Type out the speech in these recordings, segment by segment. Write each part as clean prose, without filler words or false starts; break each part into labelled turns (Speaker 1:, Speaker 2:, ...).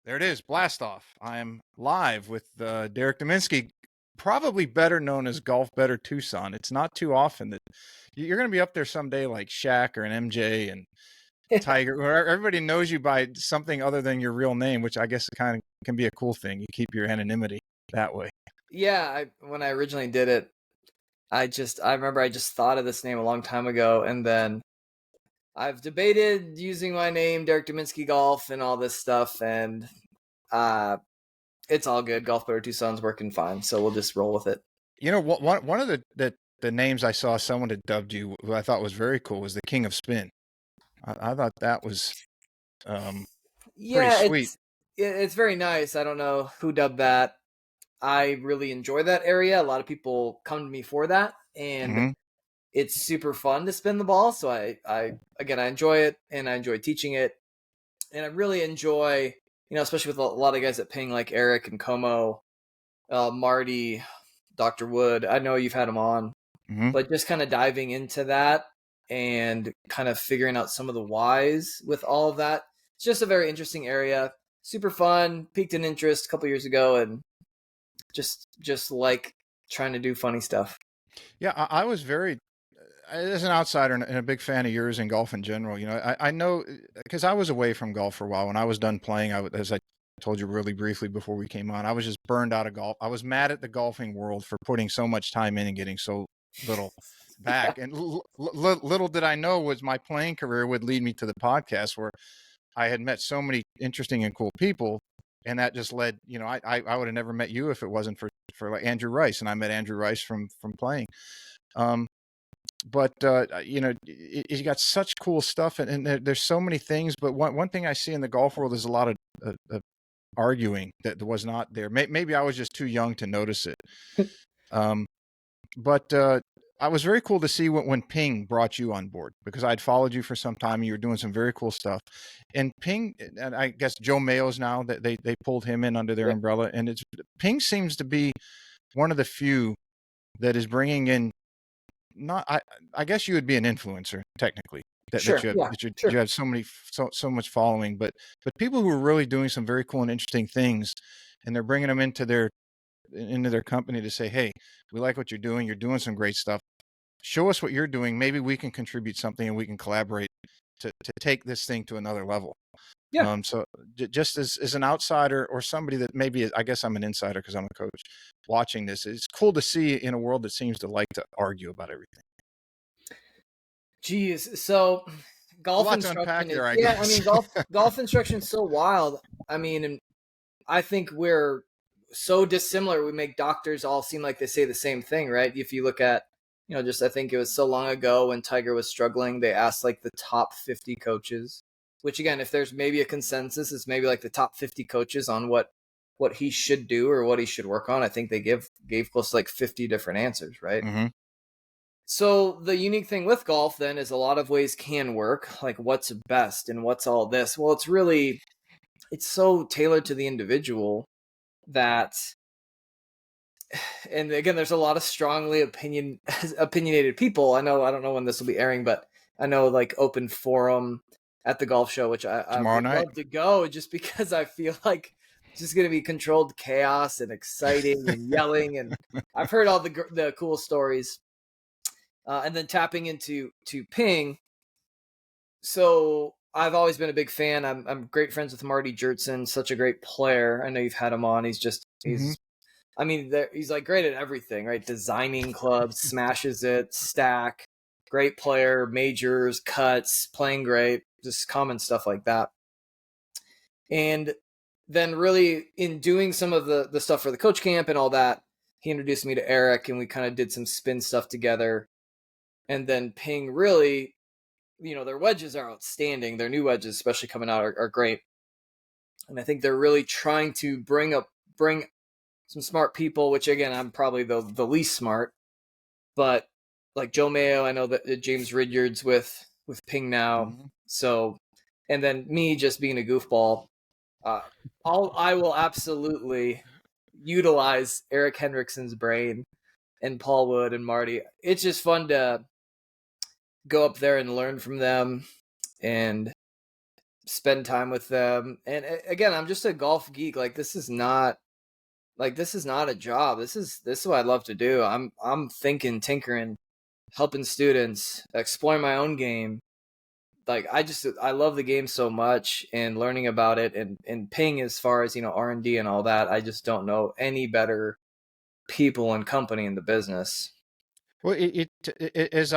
Speaker 1: There it is, blast off. I am live with Derek Deminsky, probably better known as Golf Better Tucson. It's not too often that you're going to be up there someday like Shaq or an MJ and Tiger, where everybody knows you by something other than your real name, which I guess kind of can be a cool thing. You keep your anonymity that way.
Speaker 2: Yeah, when I originally did it, I remember I just thought of this name a long time ago, and then I've debated using my name, Derek Deminsky Golf, and all this stuff, and it's all good. Golf Better Tucson's working fine, so we'll just roll with it.
Speaker 1: You know, one of the names I saw someone had dubbed you, who I thought was very cool, was the King of Spin. I thought that was pretty sweet.
Speaker 2: It's very nice. I don't know who dubbed that. I really enjoy that area. A lot of people come to me for that, and it's super fun to spin the ball. So I enjoy it, and I enjoy teaching it, and I really enjoy, especially with a lot of guys at Ping like Eric and Como, Marty, Dr. Wood. I know you've had them on, but just kind of diving into that and kind of figuring out some of the whys with all of that. It's just a very interesting area. Super fun. Piqued an interest a couple years ago, and just like trying to do funny stuff.
Speaker 1: Yeah, I was very, as an outsider and a big fan of yours in golf in general. I know because I was away from golf for a while. When I was done playing, as I told you really briefly before we came on, I was just burned out of golf. I was mad at the golfing world for putting so much time in and getting so little back. And little did I know was my playing career would lead me to the podcast, where I had met so many interesting and cool people. And that just led, I would have never met you if it wasn't for like Andrew Rice. And I met Andrew Rice from playing. But you got such cool stuff, and there's so many things. But one thing I see in the golf world is a lot of arguing that was not there. Maybe I was just too young to notice it. But I was very cool to see when Ping brought you on board, because I'd followed you for some time and you were doing some very cool stuff. And Ping, and I guess Joe Mayo's now that they pulled him in under their umbrella, and Ping seems to be one of the few that is bringing in. I guess you would be an influencer technically. That you have so much following, but people who are really doing some very cool and interesting things, and they're bringing them into their company to say, hey, we like what you're doing. You're doing some great stuff. Show us what you're doing. Maybe we can contribute something and we can collaborate to take this thing to another level.
Speaker 2: Yeah.
Speaker 1: So just as an outsider, or somebody that maybe, I guess I'm an insider because I'm a coach watching this, it's cool to see in a world that seems to like to argue about everything.
Speaker 2: Geez. So golf instruction golf instruction is so wild. I mean, and I think we're so dissimilar. We make doctors all seem like they say the same thing, right? If you look at, I think it was so long ago when Tiger was struggling, they asked like the top 50 coaches, which again, if there's maybe a consensus, it's maybe like the top 50 coaches on what he should do or what he should work on. I think they gave close to like 50 different answers, right?
Speaker 1: Mm-hmm.
Speaker 2: So the unique thing with golf then is a lot of ways can work, like what's best and what's all this. Well, it's so tailored to the individual that, and again, there's a lot of strongly opinionated people. I don't know when this will be airing, but I know like open forum at the golf show, which I would love to go, just because I feel like it's just going to be controlled chaos and exciting and yelling. And I've heard all the cool stories. And then tapping into Ping. So I've always been a big fan. I'm great friends with Marty Jertson, such a great player. I know you've had him on. He's like great at everything, right? Designing clubs, smashes it, stack, great player, majors, cuts, playing great, just common stuff like that. And then really in doing some of the stuff for the coach camp and all that, he introduced me to Eric, and we kind of did some spin stuff together. And then Ping really, their wedges are outstanding. Their new wedges, especially coming out, are great. And I think they're really trying to bring some smart people, which again, I'm probably the least smart, but like Joe Mayo, I know that James Ridyard's with Ping now. Mm-hmm. So, and then me just being a goofball, I will absolutely utilize Eric Hendrickson's brain and Paul Wood and Marty. It's just fun to go up there and learn from them and spend time with them. And again, I'm just a golf geek. Like this is not a job. This is what I love to do. I'm thinking, tinkering, helping students, exploring my own game. Like I love the game so much and learning about it and ping as far as, R&D and all that. I just don't know any better people and company in the business.
Speaker 1: Well, as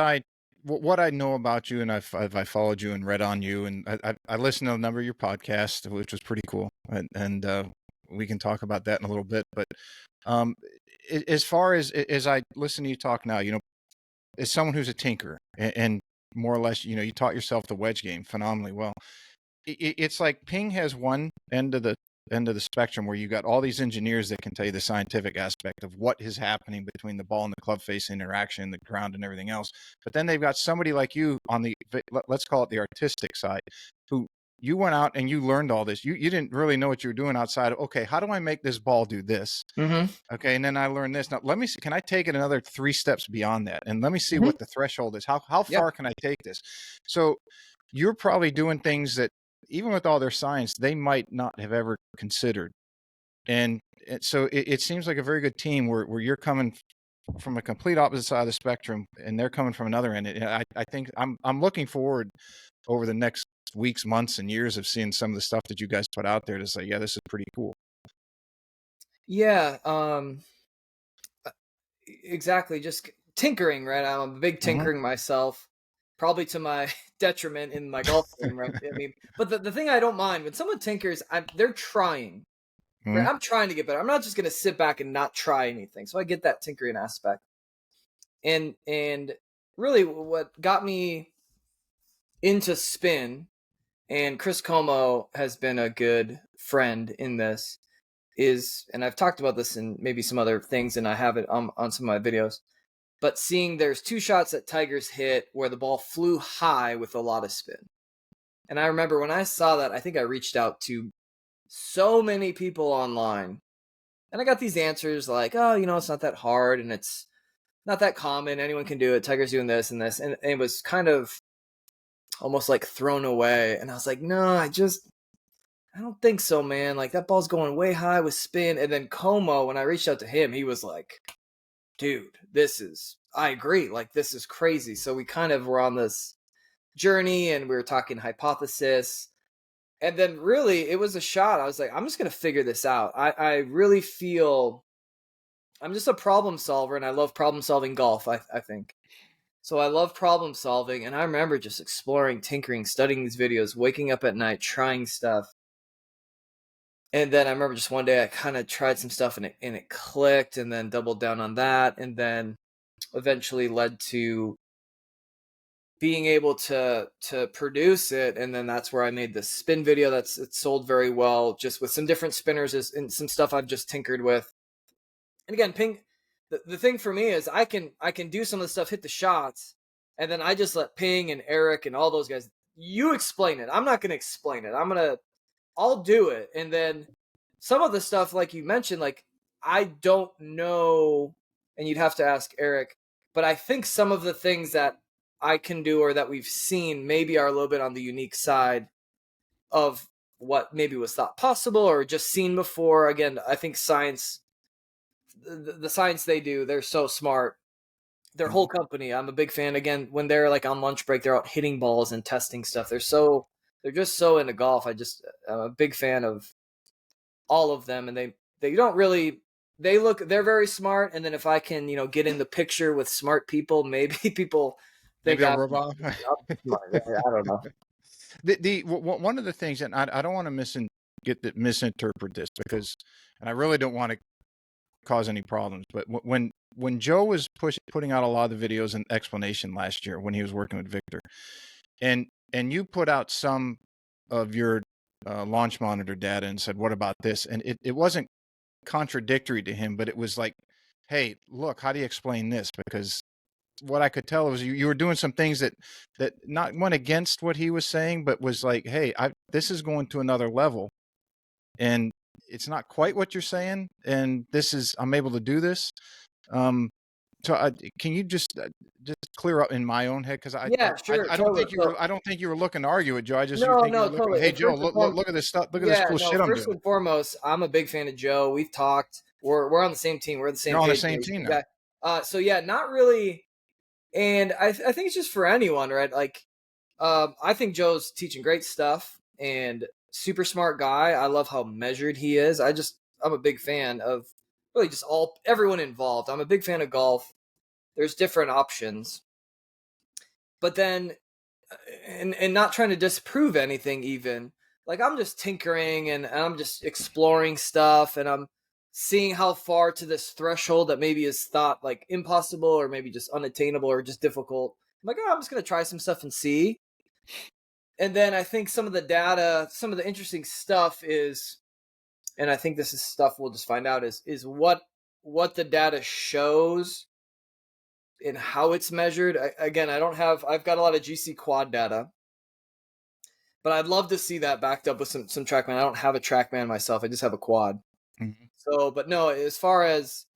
Speaker 1: what I know about you, and I followed you and read on you, and I listened to a number of your podcasts, which was pretty cool, and we can talk about that in a little bit. But um, as far as I listen to you talk now, as someone who's a tinker and more or less, you taught yourself the wedge game phenomenally well. It's like ping has one end of the spectrum where you got all these engineers that can tell you the scientific aspect of what is happening between the ball and the club face interaction, the ground and everything else. But then they've got somebody like you on the, let's call it the artistic side, who you went out and you learned all this. You didn't really know what you were doing outside of, okay, how do I make this ball do this?
Speaker 2: Mm-hmm.
Speaker 1: Okay, and then I learned this. Now let me see, can I take it another 3 steps beyond that? And let me see
Speaker 2: Mm-hmm.
Speaker 1: what the threshold is. How
Speaker 2: Yeah.
Speaker 1: far can I take this? So you're probably doing things that even with all their science, they might not have ever considered. And so it seems like a very good team where you're coming from a complete opposite side of the spectrum and they're coming from another end. And I think I'm looking forward over the next weeks, months, and years of seeing some of the stuff that you guys put out there to say, yeah, this is pretty cool.
Speaker 2: Yeah. Exactly. Just tinkering, right? I'm a big
Speaker 1: Mm-hmm.
Speaker 2: tinkering myself, probably to my detriment in my golf game, right? I mean, but the thing I don't mind when someone tinkers, they're trying, right?
Speaker 1: Mm-hmm.
Speaker 2: I'm trying to get better. I'm not just gonna sit back and not try anything. So I get that tinkering aspect, and really what got me into spin, and Chris Como has been a good friend in this, is, and I've talked about this in maybe some other things, and I have it on some of my videos. But seeing there's 2 shots that Tigers hit where the ball flew high with a lot of spin. And I remember when I saw that, I think I reached out to so many people online. And I got these answers like, oh, it's not that hard and it's not that common. Anyone can do it. Tigers doing this and this. And it was kind of almost like thrown away. And I was like, no, I don't think so, man. Like that ball's going way high with spin. And then Como, when I reached out to him, he was like, dude, I agree. Like, this is crazy. So we kind of were on this journey and we were talking hypothesis. And then really it was a shot. I was like, I'm just going to figure this out. I really feel I'm just a problem solver and I love problem solving golf, I think. So I love problem solving. And I remember just exploring, tinkering, studying these videos, waking up at night, trying stuff. And then I remember just one day I kind of tried some stuff and it clicked and then doubled down on that. And then eventually led to being able to produce it, and then that's where I made this spin video it sold very well, just with some different spinners and some stuff I've just tinkered with. And again, ping, the thing for me is I can do some of the stuff, hit the shots, and then I just let Ping and Eric and all those guys, you explain it. I'm not going to explain it. I'll do it. And then some of the stuff, like you mentioned, like I don't know, and you'd have to ask Eric, but I think some of the things that I can do or that we've seen maybe are a little bit on the unique side of what maybe was thought possible or just seen before. Again, I think science, the science they do, they're so smart. Their whole company, I'm a big fan. Again, when they're like on lunch break, they're out hitting balls and testing stuff. They're just so into golf. I'm a big fan of all of them, and they don't really, they're very smart. And then if I can, get in the picture with smart people, maybe people think
Speaker 1: Maybe I'll
Speaker 2: I'm
Speaker 1: rub off.
Speaker 2: smart. I don't know.
Speaker 1: One of the things, and I don't want to misinterpret this because, and I really don't want to cause any problems, but when Joe was putting out a lot of the videos and explanation last year when he was working with Victor, and you put out some of your launch monitor data and said, what about this? And it wasn't contradictory to him, but it was like, hey, look, how do you explain this? Because what I could tell was you were doing some things that not went against what he was saying, but was like, hey, this is going to another level, and it's not quite what you're saying, and I'm able to do this. So, can you just clear up in my own head? Because
Speaker 2: Yeah, sure,
Speaker 1: I don't
Speaker 2: totally.
Speaker 1: think you
Speaker 2: So
Speaker 1: were, I don't think you were looking to argue with Joe. You
Speaker 2: no,
Speaker 1: think you
Speaker 2: no,
Speaker 1: were looking,
Speaker 2: totally.
Speaker 1: hey
Speaker 2: And
Speaker 1: Joe,
Speaker 2: first and foremost,
Speaker 1: look at this stuff, look at this
Speaker 2: yeah,
Speaker 1: cool
Speaker 2: no,
Speaker 1: shit I'm
Speaker 2: first
Speaker 1: doing.
Speaker 2: and foremost, I'm a big fan of Joe. We've talked. We're on the same team. We're on the same
Speaker 1: You're on the
Speaker 2: page.
Speaker 1: same team now.
Speaker 2: Yeah. So yeah, not really. And I think it's just for anyone, right? Like, I think Joe's teaching great stuff and super smart guy. I love how measured he is. I'm a big fan of really just everyone involved. I'm a big fan of golf. There's different options, but then and not trying to disprove anything even. Like I'm just tinkering and I'm just exploring stuff and I'm seeing how far to this threshold that maybe is thought like impossible or maybe just unattainable or just difficult. I'm like, oh, I'm just gonna try some stuff and see. And then I think some of the data, some of the interesting stuff is, and I think this is stuff we'll just find out is what the data shows and how it's measured. Again, I've got a lot of GC quad data, but I'd love to see that backed up with some TrackMan. I don't have a TrackMan myself. I just have a quad.
Speaker 1: Mhm.
Speaker 2: So, but no, as far as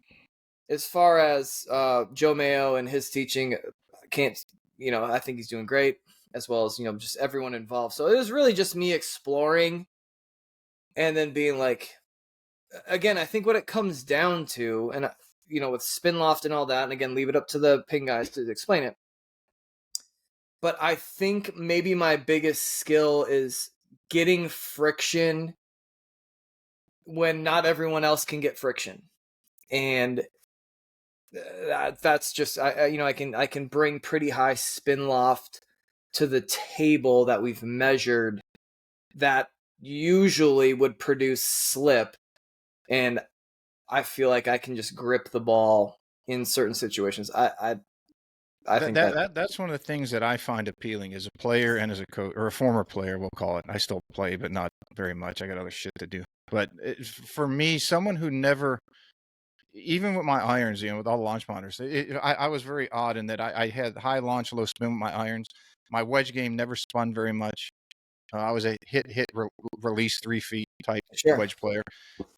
Speaker 2: Joe Mayo and his teaching, can't I think he's doing great as well as just everyone involved. So it was really just me exploring and then being like, again, I think what it comes down to, and with spin loft and all that, and again, leave it up to the ping guys to explain it. But I think maybe my biggest skill is getting friction when not everyone else can get friction, and that's just I can bring pretty high spin loft to the table that we've measured that usually would produce slip, and I feel like I can just grip the ball in certain situations. I think
Speaker 1: That's one of the things that I find appealing as a player and as a coach, or a former player, we'll call it. I still play, but not very much. I got other shit to do. But for me, someone who never, even with my irons, with all the launch monitors, I was very odd in that I had high launch, low spin with my irons. My wedge game never spun very much. I was a release 3 feet type
Speaker 2: sure.
Speaker 1: wedge player.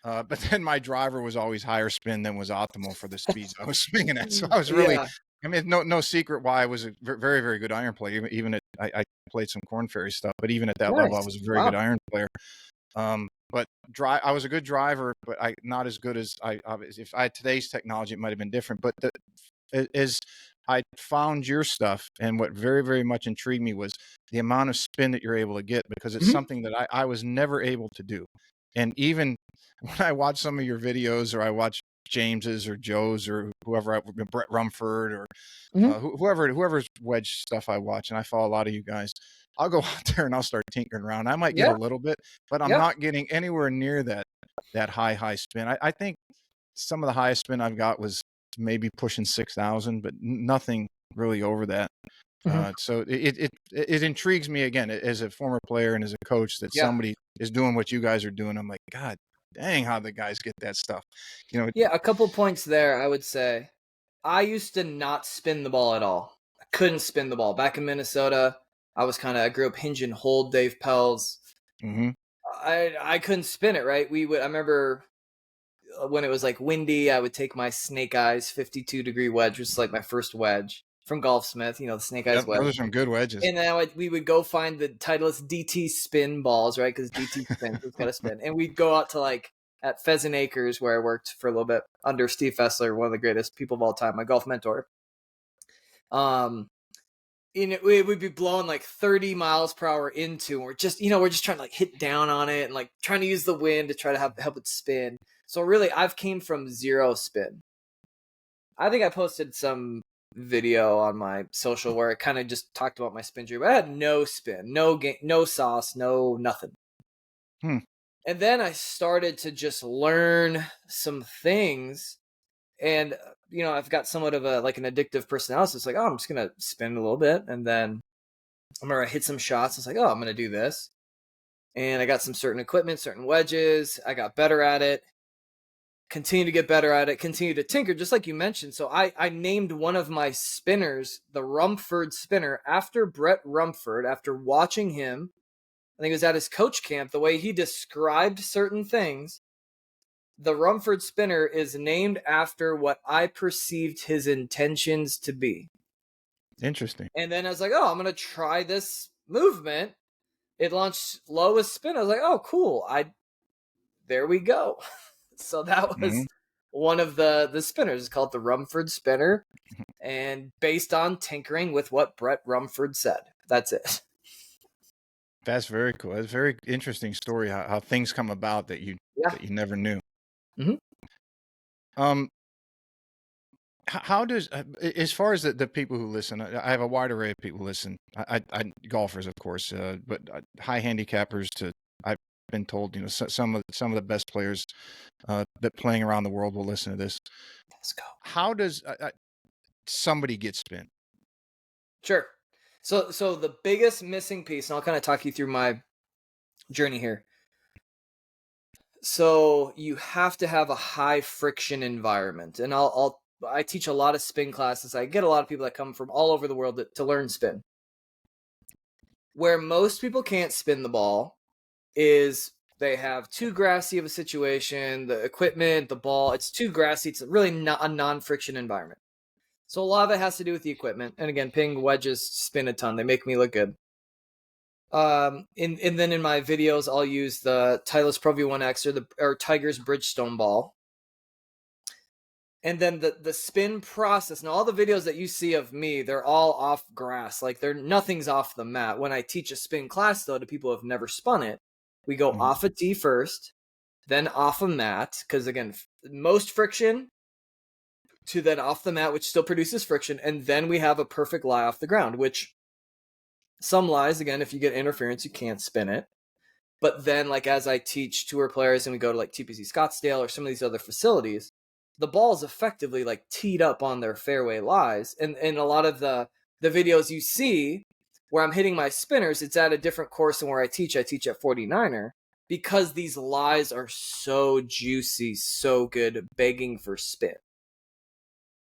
Speaker 1: But then my driver was always higher spin than was optimal for the speeds I was swinging at. So I was really,
Speaker 2: Yeah,
Speaker 1: I mean, no secret why I was a very, very good iron player. Even at, I played some Corn Ferry stuff, but even at that level, I
Speaker 2: nice.
Speaker 1: was a very good
Speaker 2: Wow.
Speaker 1: iron player. But I was a good driver, but not as good as if I had today's technology, it might have been different. But as I found your stuff, and what very, very much intrigued me was the amount of spin that you're able to get, because it's
Speaker 2: Mhm.
Speaker 1: something that I was never able to do. And even when I watch some of your videos, or I watch James's or Joe's or whoever, Brett Rumford or
Speaker 2: Mhm.
Speaker 1: whoever's wedge stuff I watch, and I follow a lot of you guys, I'll go out there and I'll start tinkering around. I might get a
Speaker 2: Yeah.
Speaker 1: little bit, but I'm
Speaker 2: Yep.
Speaker 1: not getting anywhere near that high spin. I think some of the highest spin I've got was maybe pushing 6,000, but nothing really over that.
Speaker 2: Mhm.
Speaker 1: So it intrigues me again as a former player and as a coach that
Speaker 2: Yeah.
Speaker 1: somebody is doing what you guys are doing. I'm like, God dang, how the guys get that stuff, you know?
Speaker 2: Yeah. A couple points there. I would say I used to not spin the ball at all. I couldn't spin the ball back in Minnesota. I grew up hinge and hold Dave Pell's.
Speaker 1: Mm-hmm.
Speaker 2: I couldn't spin it right. I remember when it was like windy, I would take my Snake Eyes 52-degree wedge, which is like my first wedge from Golfsmith, the Snake Eyes
Speaker 1: Yep,
Speaker 2: wedge.
Speaker 1: those are some good wedges.
Speaker 2: And then we would go find the Titleist DT spin balls, right? Because DT spins, it's got to spin. And we'd go out to like at Pheasant Acres, where I worked for a little bit under Steve Fessler, one of the greatest people of all time, my golf mentor. Um, and it would be blowing like 30 miles per hour into, and we're just trying to like hit down on it and like trying to use the wind to try to help it spin. So really, I've came from zero spin. I think I posted some video on my social where I kind of just talked about my spin journey, but I had no spin, no game, no sauce, no nothing.
Speaker 1: Hmm.
Speaker 2: And then I started to just learn some things, and I've got somewhat of an addictive personality. So it's like, oh, I'm just gonna spin a little bit, and then I remember I hit some shots. It's like, oh, I'm gonna do this, and I got some certain equipment, certain wedges. I got better at it. Continue to get better at it, continue to tinker, just like you mentioned. So I named one of my spinners the Rumford spinner after Brett Rumford, after watching him. I think it was at his coach camp, the way he described certain things. The Rumford spinner is named after what I perceived his intentions to be.
Speaker 1: Interesting.
Speaker 2: And then I was like, oh, I'm going to try this movement. It launched lowest spin. I was like, oh, cool. There we go. So that was one of the spinners. It's called the Rumford spinner. And based on tinkering with what Brett Rumford said. That's it.
Speaker 1: That's very cool. That's a very interesting story, how things come about that you never knew.
Speaker 2: Mm-hmm.
Speaker 1: How does, as far as the people who listen, I have a wide array of people who listen. I golfers, of course, but high handicappers to, I've been told, some of the best players that playing around the world will listen to this.
Speaker 2: Let's go.
Speaker 1: How does somebody get spin?
Speaker 2: Sure. So the biggest missing piece, and I'll kind of talk you through my journey here. So you have to have a high friction environment, and I teach a lot of spin classes. I get a lot of people that come from all over the world to learn spin. Where most people can't spin the ball is they have too grassy of a situation, the equipment, the ball, it's too grassy. It's really not a non-friction environment. So a lot of it has to do with the equipment. And again, ping wedges spin a ton. They make me look good. And then in my videos, I'll use the Titleist Pro V1X or Tiger's Bridgestone ball. And then the spin process. Now, all the videos that you see of me, they're all off grass. Like nothing's off the mat. When I teach a spin class, though, to people who have never spun it, we go off a tee first, then off a mat. Because again, most friction to then off the mat, which still produces friction. And then we have a perfect lie off the ground, which some lies, again, if you get interference, you can't spin it. But then, like, as I teach tour players and we go to like TPC Scottsdale or some of these other facilities, the ball is effectively like teed up on their fairway lies. And a lot of the videos you see where I'm hitting my spinners, it's at a different course than where I teach. I teach at 49er because these lies are so juicy, so good, begging for spin.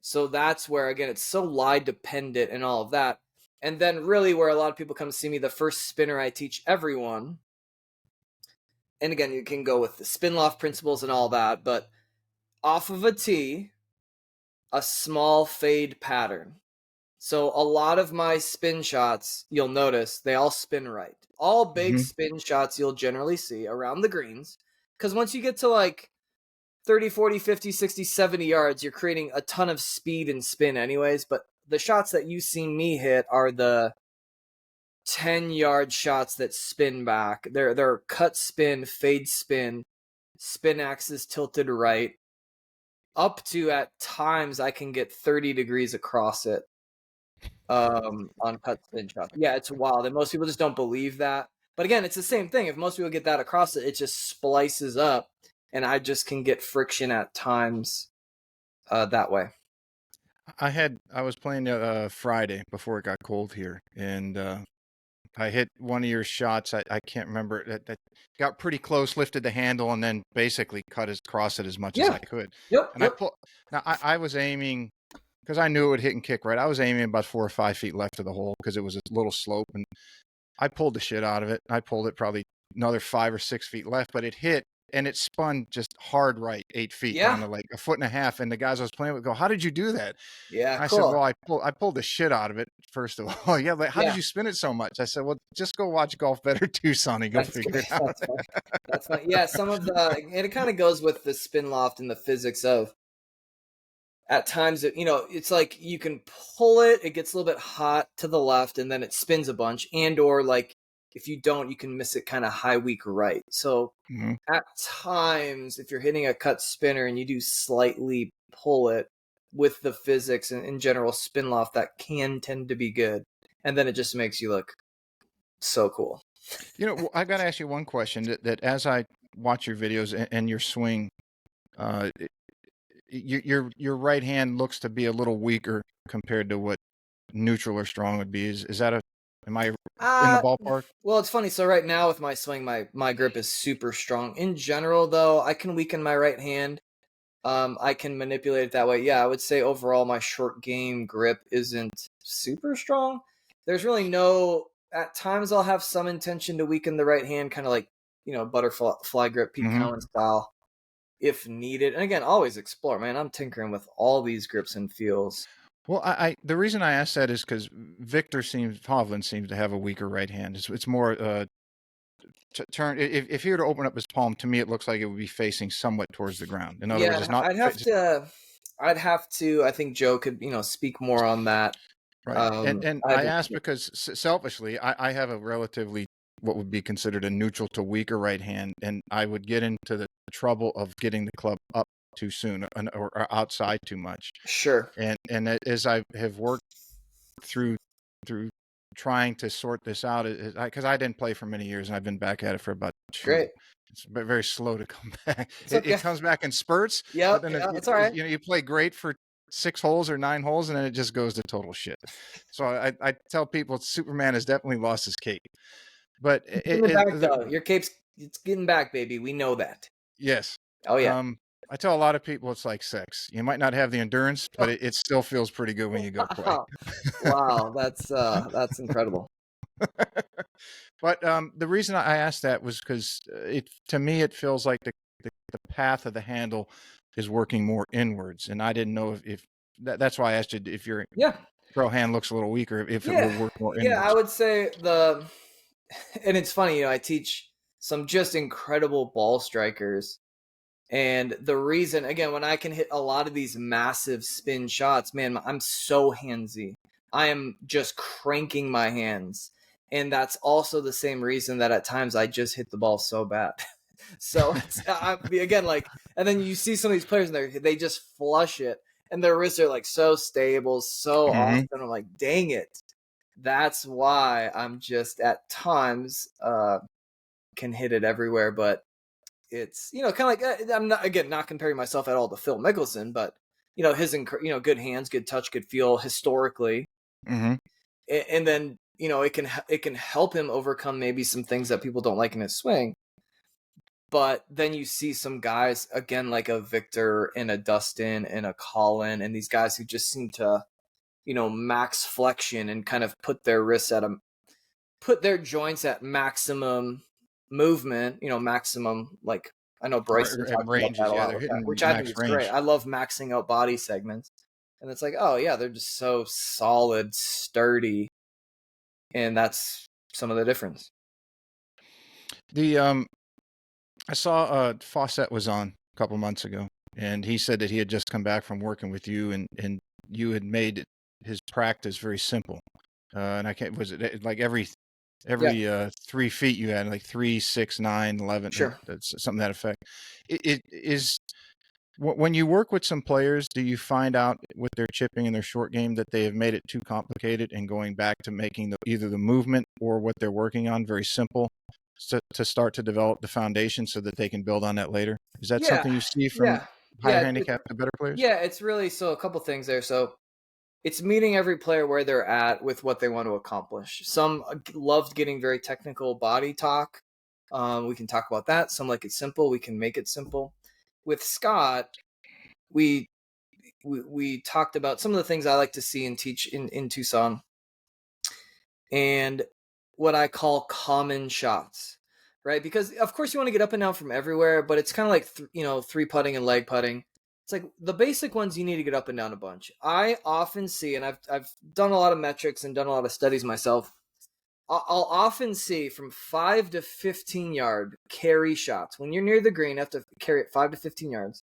Speaker 2: So that's where, again, it's so lie dependent and all of that. And then really where a lot of people come to see me, the first spinner I teach everyone, and again, you can go with the spin loft principles and all that, but off of a tee, a small fade pattern. So a lot of my spin shots, you'll notice, they all spin right. All big spin shots you'll generally see around the greens, because once you get to like 30, 40, 50, 60, 70 yards, you're creating a ton of speed and spin anyways, but the shots that you see me hit are the 10-yard shots that spin back. They're cut spin, fade spin, spin axis tilted right. Up to, at times, I can get 30 degrees across it on cut spin shots. Yeah, it's wild. And most people just don't believe that. But again, it's the same thing. If most people get that across it, it just splices up. And I just can get friction at times that way.
Speaker 1: I was playing Friday before it got cold here, and I hit one of your shots. I can't remember. That got pretty close, lifted the handle, and then basically cut across it as much as I could.
Speaker 2: Yep.
Speaker 1: I was aiming because I knew it would hit and kick right. I was aiming about 4 or 5 feet left of the hole because it was a little slope, and I pulled the shit out of it. I pulled it probably another 5 or 6 feet left, but it hit. And it spun just hard right 8 feet down to like 1.5 feet. And the guys I was playing with go, "How did you do that?"
Speaker 2: Yeah,
Speaker 1: and I
Speaker 2: cool.
Speaker 1: said, "Well, I pulled the shit out of it, first of all." "Yeah, but how did you spin it so much?" I said, "Well, just go watch Golf Better Tucson and go figure it out."
Speaker 2: That's fine. Yeah, some of and it kind of goes with the spin loft and the physics of, at times, it's like you can pull it, it gets a little bit hot to the left, and then it spins a bunch, and or like, if you don't, you can miss it kind of high weak right. So at times, if you're hitting a cut spinner and you do slightly pull it with the physics and in general spin loft, that can tend to be good. And then it just makes you look so cool.
Speaker 1: I got to ask you one question that as I watch your videos and your swing, your right hand looks to be a little weaker compared to what neutral or strong would be. Is that am I in the ballpark?
Speaker 2: Well, it's funny. So right now with my swing, my grip is super strong. In general, though, I can weaken my right hand. I can manipulate it that way. Yeah, I would say overall my short game grip isn't super strong. There's really at times I'll have some intention to weaken the right hand, kind of like, butterfly grip, Pete Cowan style. if needed. And again, always explore, man. I'm tinkering with all these grips and feels.
Speaker 1: Well, the reason I asked that is because Hovland seems to have a weaker right hand. It's more turn. If he were to open up his palm, to me it looks like it would be facing somewhat towards the ground. In other words,
Speaker 2: Yeah,
Speaker 1: it's not
Speaker 2: I'd have to, I think Joe could, speak more on that.
Speaker 1: right. And
Speaker 2: I
Speaker 1: I
Speaker 2: haven't,
Speaker 1: asked because selfishly, I have a relatively what would be considered a neutral to weaker right hand, and I would get into the trouble of getting the club up too soon or outside too much.
Speaker 2: sure.
Speaker 1: And as I have worked through trying to sort this out, because I didn't play for many years and I've been back at it for about two.
Speaker 2: Great.
Speaker 1: It's very slow to come back.
Speaker 2: It's okay.
Speaker 1: It comes back in spurts, but
Speaker 2: Yep,
Speaker 1: then
Speaker 2: yeah, it's all right.
Speaker 1: you play great for 6 holes or 9 holes, and then it just goes to total shit. So I tell people Superman has definitely lost his cape, but
Speaker 2: Getting back though. Your cape's it's getting back, baby. We know that.
Speaker 1: yes.
Speaker 2: Oh yeah.
Speaker 1: I tell a lot of people it's like sex. You might not have the endurance, but it still feels pretty good when you go play.
Speaker 2: Wow, that's incredible.
Speaker 1: But the reason I asked that was because to me it feels like the path of the handle is working more inwards, and I didn't know if that's why I asked you if your
Speaker 2: Yeah.
Speaker 1: throw hand looks a little weaker, if it
Speaker 2: Yeah.
Speaker 1: will work more
Speaker 2: Yeah, I
Speaker 1: inwards.
Speaker 2: would say and it's funny, I teach some just incredible ball strikers. And the reason, again, when I can hit a lot of these massive spin shots, man, I'm so handsy. I am just cranking my hands. And that's also the same reason that at times I just hit the ball so bad. So it's, again, like, and then you see some of these players and they just flush it and their wrists are like so stable, so often. I'm like, dang it. That's why I'm just at times can hit it everywhere. But it's, kind of like, I'm not comparing myself at all to Phil Mickelson, but his good hands, good touch, good feel historically.
Speaker 1: Mm-hmm.
Speaker 2: And then it can help him overcome maybe some things that people don't like in his swing. But then you see some guys again like a Victor and a Dustin and a Colin and these guys who just seem to max flexion and kind of put their wrists put their joints at maximum movement, maximum, like I know Bryson talks about that
Speaker 1: Ranges,
Speaker 2: a
Speaker 1: yeah,
Speaker 2: lot
Speaker 1: they're
Speaker 2: with that,
Speaker 1: hitting
Speaker 2: which I think
Speaker 1: max
Speaker 2: is great.
Speaker 1: range.
Speaker 2: I love maxing out body segments. And it's like, oh yeah, they're just so solid, sturdy. And that's some of the difference.
Speaker 1: I saw Fawcett was on a couple months ago, and he said that he had just come back from working with you, and you had made his practice very simple. And I can't, was it like every
Speaker 2: Yeah,
Speaker 1: 3 feet you had like 3, 6, 9, 11,
Speaker 2: sure.
Speaker 1: that's something to that effect. It is when you work with some players, do you find out with their chipping and their short game that they have made it too complicated and going back to making either the movement or what they're working on very simple to start to develop the foundation so that they can build on that later? Is that
Speaker 2: Yeah,
Speaker 1: something you see from
Speaker 2: yeah,
Speaker 1: higher
Speaker 2: yeah.
Speaker 1: handicap to better players?
Speaker 2: Yeah, it's really, so a couple things there. So it's meeting every player where they're at with what they want to accomplish. Some loved getting very technical body talk. We can talk about that. Some like it simple. We can make it simple. With Scott, we talked about some of the things I like to see and teach in Tucson, and what I call common shots, right? Because of course you want to get up and down from everywhere, but it's kind of like three putting and leg putting. It's like the basic ones you need to get up and down a bunch. I often see, and I've done a lot of metrics and done a lot of studies myself. I'll often see from 5 to 15 yard carry shots. When you're near the green, you have to carry it 5 to 15 yards.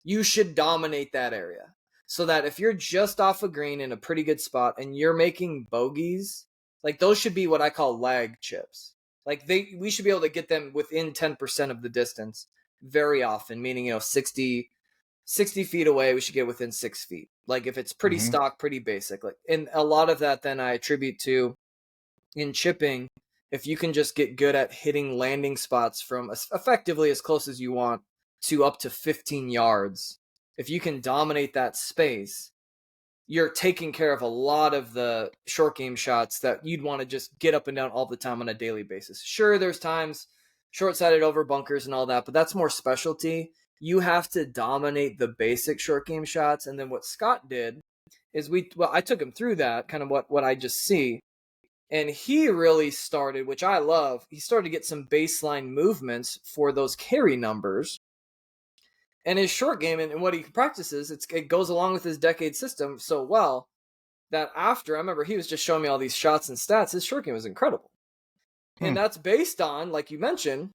Speaker 2: You should dominate that area, so that if you're just off a green in a pretty good spot and you're making bogeys, like those should be what I call lag chips. Like we should be able to get them within 10% of the distance very often, meaning 60 feet away, we should get within 6 feet. Like if it's pretty
Speaker 1: Mm-hmm.
Speaker 2: stock, pretty basic. Like, and a lot of that then I attribute to in chipping. If you can just get good at hitting landing spots from effectively as close as you want to up to 15 yards, if you can dominate that space, you're taking care of a lot of the short game shots that you'd want to just get up and down all the time on a daily basis. Sure, there's times short-sided over bunkers and all that, but that's more specialty. You have to dominate the basic short game shots. And then what Scott did is I took him through that, kind of what I just see. And he really started, which I love, he started to get some baseline movements for those carry numbers. And his short game and what he practices, it goes along with his decade system so well that after, I remember he was just showing me all these shots and stats, his short game was incredible. And that's based on, like you mentioned,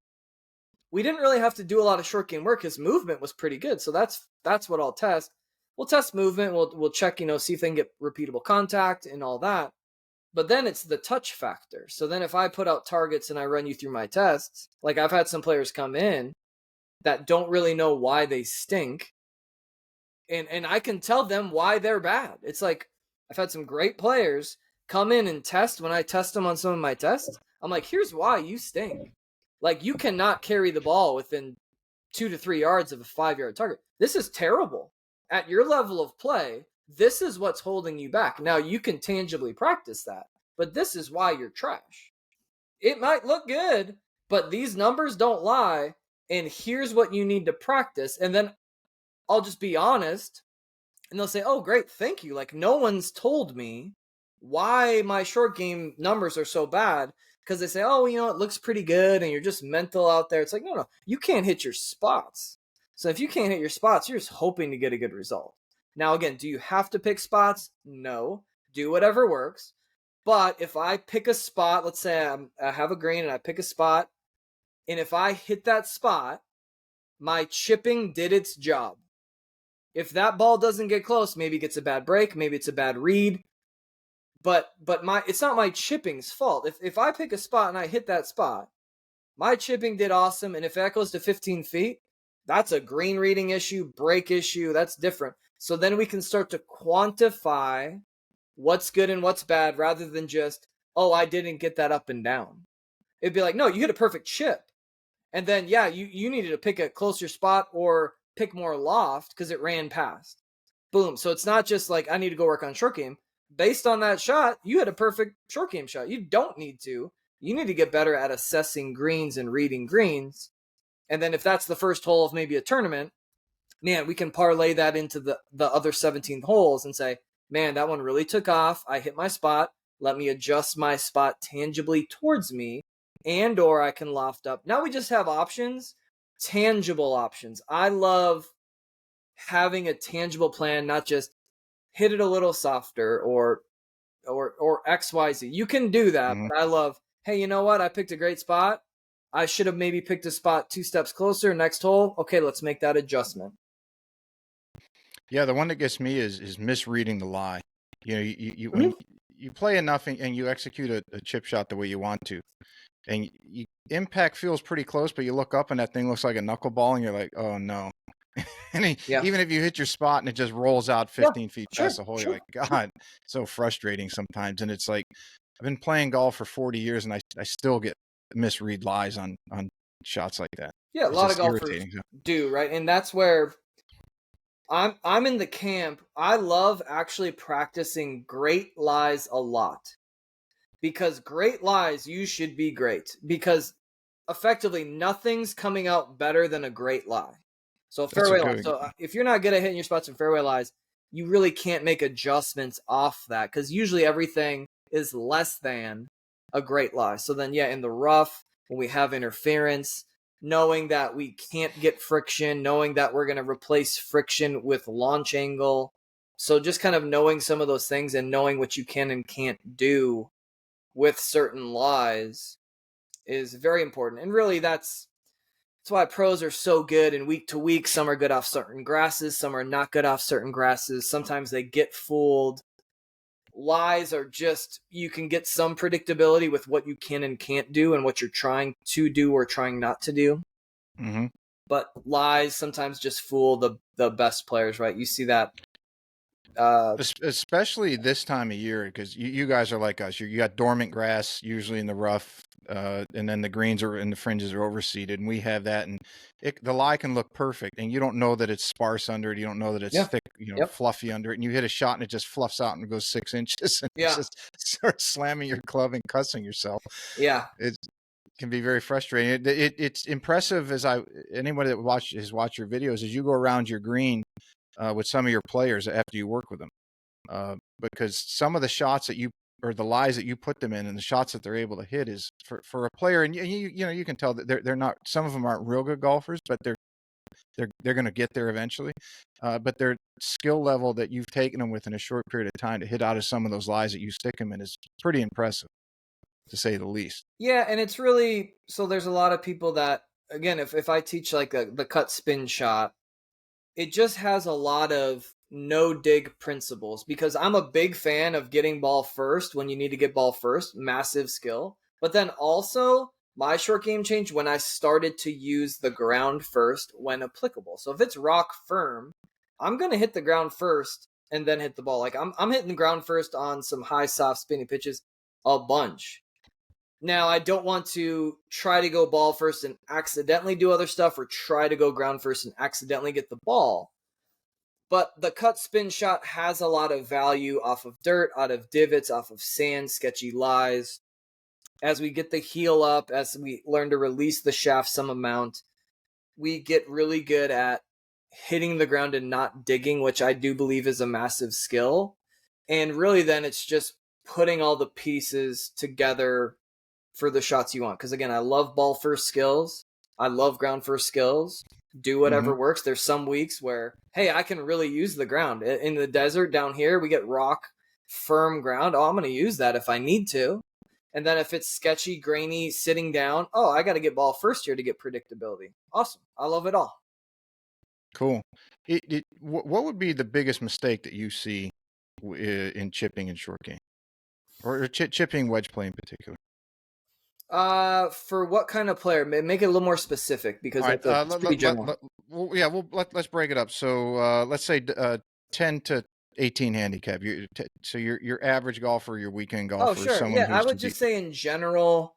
Speaker 2: we didn't really have to do a lot of short game work. His movement was pretty good. So that's what I'll test. We'll test movement. We'll check, see if they can get repeatable contact and all that. But then it's the touch factor. So then if I put out targets and I run you through my tests, like I've had some players come in that don't really know why they stink. And I can tell them why they're bad. It's like I've had some great players come in and test. When I test them on some of my tests, I'm like, here's why you stink. Like, you cannot carry the ball within 2 to 3 yards of a 5-yard target. This is terrible. At your level of play, this is what's holding you back. Now, you can tangibly practice that, but this is why you're trash. It might look good, but these numbers don't lie, and here's what you need to practice. And then I'll just be honest, and they'll say, oh, great, thank you. Like, no one's told me why my short game numbers are so bad, because they say, oh, it looks pretty good, and you're just mental out there. It's like, no, you can't hit your spots. So if you can't hit your spots, you're just hoping to get a good result. Now, again, do you have to pick spots? No. Do whatever works. But if I pick a spot, let's say I have a green and I pick a spot, and if I hit that spot, my chipping did its job. If that ball doesn't get close, maybe it gets a bad break, maybe it's a bad read. But it's not my chipping's fault. If I pick a spot and I hit that spot, my chipping did awesome. And if that goes to 15 feet, that's a green reading issue, break issue. That's different. So then we can start to quantify what's good and what's bad rather than just, oh, I didn't get that up and down. It'd be like, no, you hit a perfect chip. And then, yeah, you needed to pick a closer spot or pick more loft because it ran past. Boom. So it's not just like I need to go work on short game. Based on that shot, you had a perfect short game shot. You don't need to. You need to get better at assessing greens and reading greens. And then if that's the first hole of maybe a tournament, man, we can parlay that into the other 17 holes and say, man, that one really took off. I hit my spot. Let me adjust my spot tangibly towards me, and or I can loft up. Now we just have options, tangible options. I love having a tangible plan, not just hit it a little softer or XYZ. You can do that, but I love, hey, you know what? I picked a great spot. I should have maybe picked a spot 2 steps closer. Next hole, okay, let's make that adjustment.
Speaker 1: Yeah, the one that gets me is misreading the lie. When you play enough and you execute a chip shot the way you want to, and impact feels pretty close, but you look up and that thing looks like a knuckleball, and you're like, oh no. And even if you hit your spot and it just rolls out 15 feet past the hole, you're like, God, so frustrating sometimes. And it's like, I've been playing golf for 40 years and I still get misread lies on shots like that.
Speaker 2: Yeah, a lot of golfers do, right? And that's where I'm in the camp. I love actually practicing great lies a lot, because great lies, you should be great, because effectively nothing's coming out better than a great lie. So fairway lies. So if you're not good at hitting your spots in fairway lies, you really can't make adjustments off that, because usually everything is less than a great lie. So then, yeah, in the rough, when we have interference, knowing that we can't get friction, knowing that we're going to replace friction with launch angle. So just kind of knowing some of those things and knowing what you can and can't do with certain lies is very important. And really that's why pros are so good, and week to week, some are good off certain grasses, some are not good off certain grasses. Sometimes they get fooled. Lies are just, you can get some predictability with what you can and can't do and what you're trying to do or trying not to do.
Speaker 1: Mm-hmm.
Speaker 2: But lies sometimes just fool the best players, right? You see that.
Speaker 1: Especially this time of year, because you guys are like us. You got dormant grass usually in the rough, and then the greens are and the fringes are overseeded, and we have that. And the lie can look perfect, and you don't know that it's sparse under it. You don't know that it's thick, fluffy under it. And you hit a shot, and it just fluffs out and goes 6 inches, and you just start slamming your club and cussing yourself.
Speaker 2: Yeah,
Speaker 1: it can be very frustrating. It's impressive anybody that has watched your videos as you go around your green. With some of your players after you work with them, because some of the shots that or the lies that you put them in and the shots that they're able to hit is for a player, and you can tell that they're not. Some of them aren't real good golfers, but they're going to get there eventually. But their skill level that you've taken them with in a short period of time to hit out of some of those lies that you stick them in is pretty impressive, to say the least.
Speaker 2: Yeah, and it's really, so there's a lot of people that, again, if I teach like the cut spin shot, it just has a lot of no dig principles, because I'm a big fan of getting ball first when you need to get ball first, massive skill. But then also my short game changed when I started to use the ground first when applicable. So if it's rock firm, I'm going to hit the ground first and then hit the ball. Like I'm hitting the ground first on some high soft spinning pitches a bunch. Now, I don't want to try to go ball first and accidentally do other stuff, or try to go ground first and accidentally get the ball. But the cut spin shot has a lot of value off of dirt, out of divots, off of sand, sketchy lies. As we get the heel up, as we learn to release the shaft some amount, we get really good at hitting the ground and not digging, which I do believe is a massive skill. And really then it's just putting all the pieces together for the shots you want. Because again, I love ball first skills. I love ground first skills. Do whatever works. There's some weeks where, hey, I can really use the ground. In the desert down here, we get rock, firm ground. Oh, I'm going to use that if I need to. And then if it's sketchy, grainy, sitting down, oh, I got to get ball first here to get predictability. Awesome. I love it all.
Speaker 1: Cool. What would be the biggest mistake that you see in chipping and short game, or chipping wedge play in particular?
Speaker 2: For what kind of player? Make it a little more specific, because it's pretty general.
Speaker 1: Let's break it up. So let's say 10 to 18 handicap. So your average golfer, your weekend golfer,
Speaker 2: Oh, sure.
Speaker 1: someone
Speaker 2: Yeah,
Speaker 1: who's
Speaker 2: I would just say in general,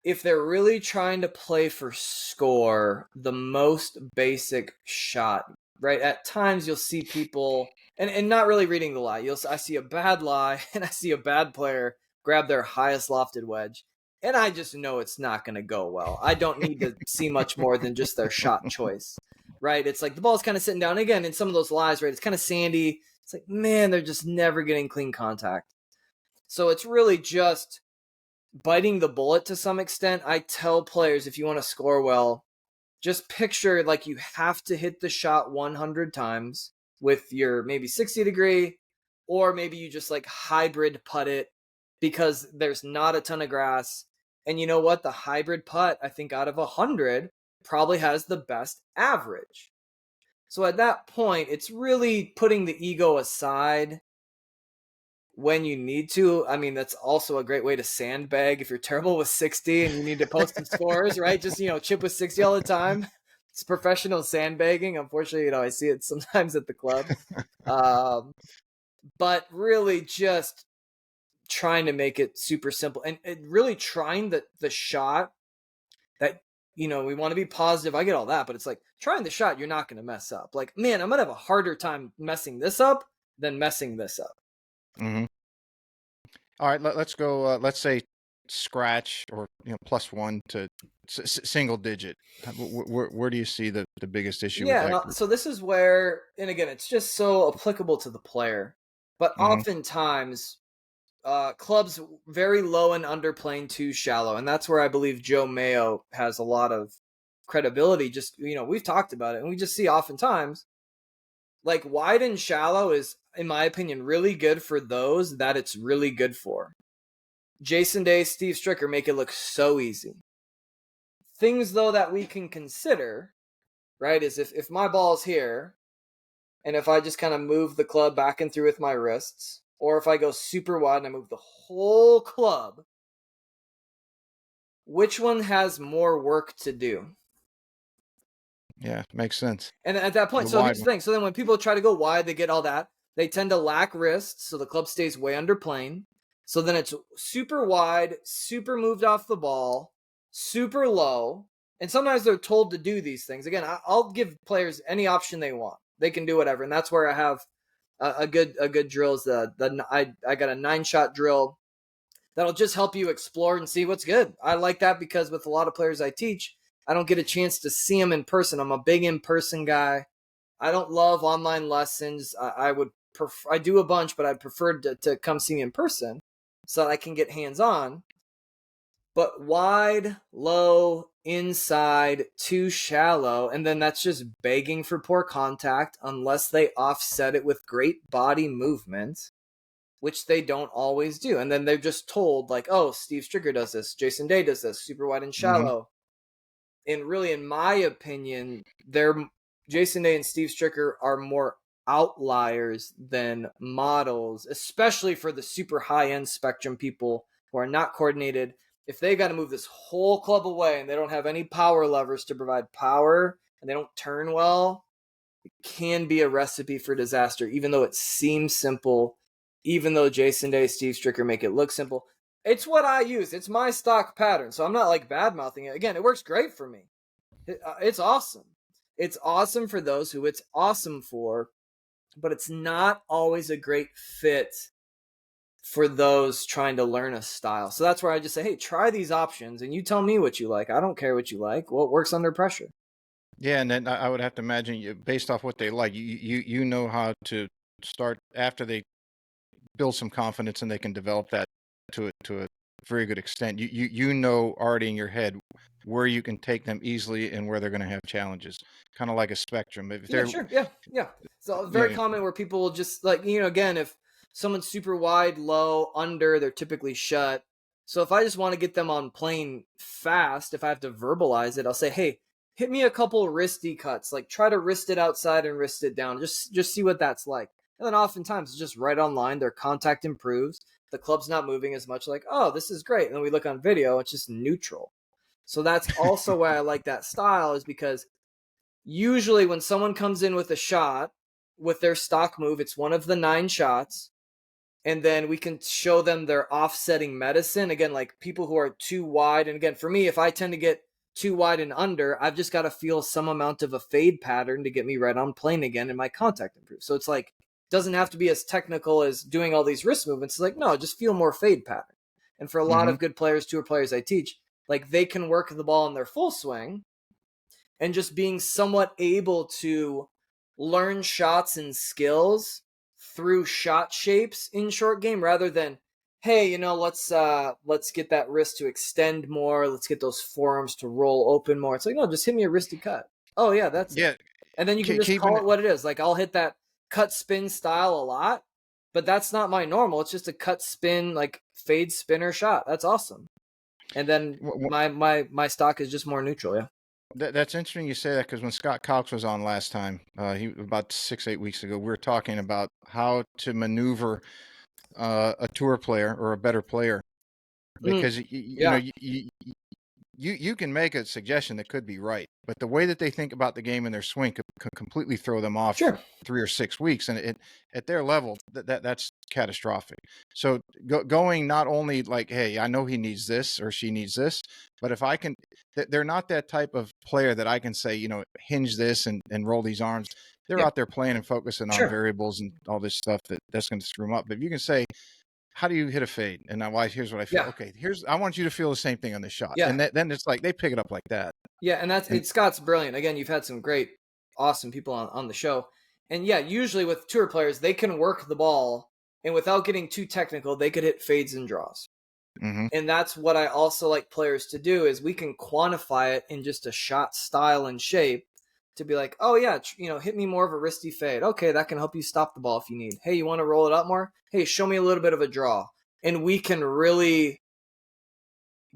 Speaker 2: if they're really trying to play for score, the most basic shot, right? At times you'll see people, and not really reading the lie. I see a bad lie and I see a bad player grab their highest lofted wedge, and I just know it's not going to go well. I don't need to see much more than just their shot choice, right? It's like the ball's kind of sitting down. Again, in some of those lies, right, it's kind of sandy. It's like, man, they're just never getting clean contact. So it's really just biting the bullet to some extent. I tell players, if you want to score well, just picture like you have to hit the shot 100 times with your maybe 60 degree, or maybe you just like hybrid putt it because there's not a ton of grass. And you know what? The hybrid putt, I think out of 100, probably has the best average. So at that point, it's really putting the ego aside when you need to. I mean, that's also a great way to sandbag if you're terrible with 60 and you need to post some scores, right? Just, chip with 60 all the time. It's professional sandbagging. Unfortunately, I see it sometimes at the club. But really just trying to make it super simple, and really trying the shot that, we want to be positive. I get all that, but it's like trying the shot you're not going to mess up. Like, man, I'm going to have a harder time messing this up than messing this up.
Speaker 1: Mm-hmm. All right, let's go. Let's say scratch, or +1 to single digit. Where do you see the biggest issue with that?
Speaker 2: So this is where, and again, it's just so applicable to the player, but oftentimes clubs very low and underplaying too shallow, and that's where I believe Joe Mayo has a lot of credibility. Just, we've talked about it, and we just see oftentimes like wide and shallow is, in my opinion, really good for those that it's really good for. Jason Day, Steve Stricker make it look so easy. Things, though, that we can consider, right, is if my ball's here, and if I just kind of move the club back and through with my wrists, or if I go super wide and I move the whole club, which one has more work to do?
Speaker 1: Yeah, makes sense.
Speaker 2: And at that point, so here's the thing. So then when people try to go wide, they get all that. They tend to lack wrists, so the club stays way under plane. So then it's super wide, super moved off the ball, super low. And sometimes they're told to do these things. Again, I'll give players any option they want. They can do whatever. And that's where I have a good drill. Is I got a 9-shot drill that'll just help you explore and see what's good. I like that because with a lot of players I teach, I don't get a chance to see them in person. I'm a big in-person guy. I don't love online lessons. I do a bunch, but I'd prefer to come see me in person so that I can get hands-on. But wide, low, inside, too shallow, and then that's just begging for poor contact unless they offset it with great body movement, which they don't always do. And then they're just told, like, oh, Steve Stricker does this, Jason Day does this, super wide and
Speaker 1: Mm-hmm.
Speaker 2: shallow. And really, in my opinion, Jason Day and Steve Stricker are more outliers than models, especially for the super high-end spectrum people who are not coordinated. If they got to move this whole club away and they don't have any power levers to provide power and they don't turn well, it can be a recipe for disaster, even though it seems simple, even though Jason Day, Steve Stricker make it look simple. It's what I use. It's my stock pattern. So I'm not like bad mouthing it. Again, it works great for me. It's awesome. It's awesome for those who it's awesome for, but it's not always a great fit for those trying to learn a style. So that's where I just say, hey, try these options and you tell me what you like. I don't care what you like. What works under pressure?
Speaker 1: Yeah, and then I would have to imagine based off what they like, you know how to start after they build some confidence and they can develop that to a very good extent. You know already in your head where you can take them easily and where they're going to have challenges, kind of like a spectrum. If
Speaker 2: Yeah,
Speaker 1: they're
Speaker 2: sure. Yeah. So very common where people will just like, again, if someone's super wide, low, under, they're typically shut. So if I just want to get them on plane fast, if I have to verbalize it, I'll say, hey, hit me a couple wristy cuts. Like try to wrist it outside and wrist it down. Just see what that's like. And then oftentimes it's just right on line. Their contact improves. The club's not moving as much. Like, oh, this is great. And then we look on video, it's just neutral. So that's also why I like that style, is because usually when someone comes in with a shot with their stock move, it's one of the 9 shots. And then we can show them their offsetting medicine. Again, like people who are too wide. And again, for me, if I tend to get too wide and under, I've just got to feel some amount of a fade pattern to get me right on plane again and my contact improves. So it's like, doesn't have to be as technical as doing all these wrist movements. It's like, no, just feel more fade pattern. And for a lot of good players, tour players I teach, like they can work the ball in their full swing, and just being somewhat able to learn shots and skills through shot shapes in short game, rather than, hey, let's get that wrist to extend more, let's get those forearms to roll open more. It's like, no, just hit me a wristy cut. Oh yeah, that's
Speaker 1: Yeah,
Speaker 2: it. And then you can just
Speaker 1: keeping
Speaker 2: call
Speaker 1: it.
Speaker 2: it what it is. Like I'll hit that cut spin style a lot, but that's not my normal. It's just a cut spin, like fade spinner shot. That's awesome. And then my stock is just more neutral. Yeah.
Speaker 1: That's interesting you say that, because when Scott Cox was on last time, he about 6-8 weeks ago, we were talking about how to maneuver a tour player or a better player, because
Speaker 2: Yeah.
Speaker 1: you can make a suggestion that could be right, but the way that they think about the game and their swing could completely throw them off
Speaker 2: Sure.
Speaker 1: 3 or 6 weeks, and at their level that's catastrophic. So going not only like, hey, I know he needs this or she needs this, but if I can, they're not that type of player that I can say, hinge this and roll these arms. They're
Speaker 2: Yeah.
Speaker 1: out there playing and focusing on variables and all this stuff that's going to screw them up. But if you can say, how do you hit a fade? And now, here's what I feel.
Speaker 2: Yeah.
Speaker 1: Okay, I want you to feel the same thing on this shot.
Speaker 2: Yeah.
Speaker 1: And then it's like they pick it up like that.
Speaker 2: Yeah, and Scott's brilliant. Again, you've had some great, awesome people on the show. And yeah, usually with tour players, they can work the ball, and without getting too technical, they could hit fades and draws.
Speaker 1: Mm-hmm.
Speaker 2: And that's what I also like players to do, is we can quantify it in just a shot style and shape to be like, oh yeah, hit me more of a wristy fade. Okay, that can help you stop the ball if you need. Hey, you want to roll it up more? Hey, show me a little bit of a draw. And we can really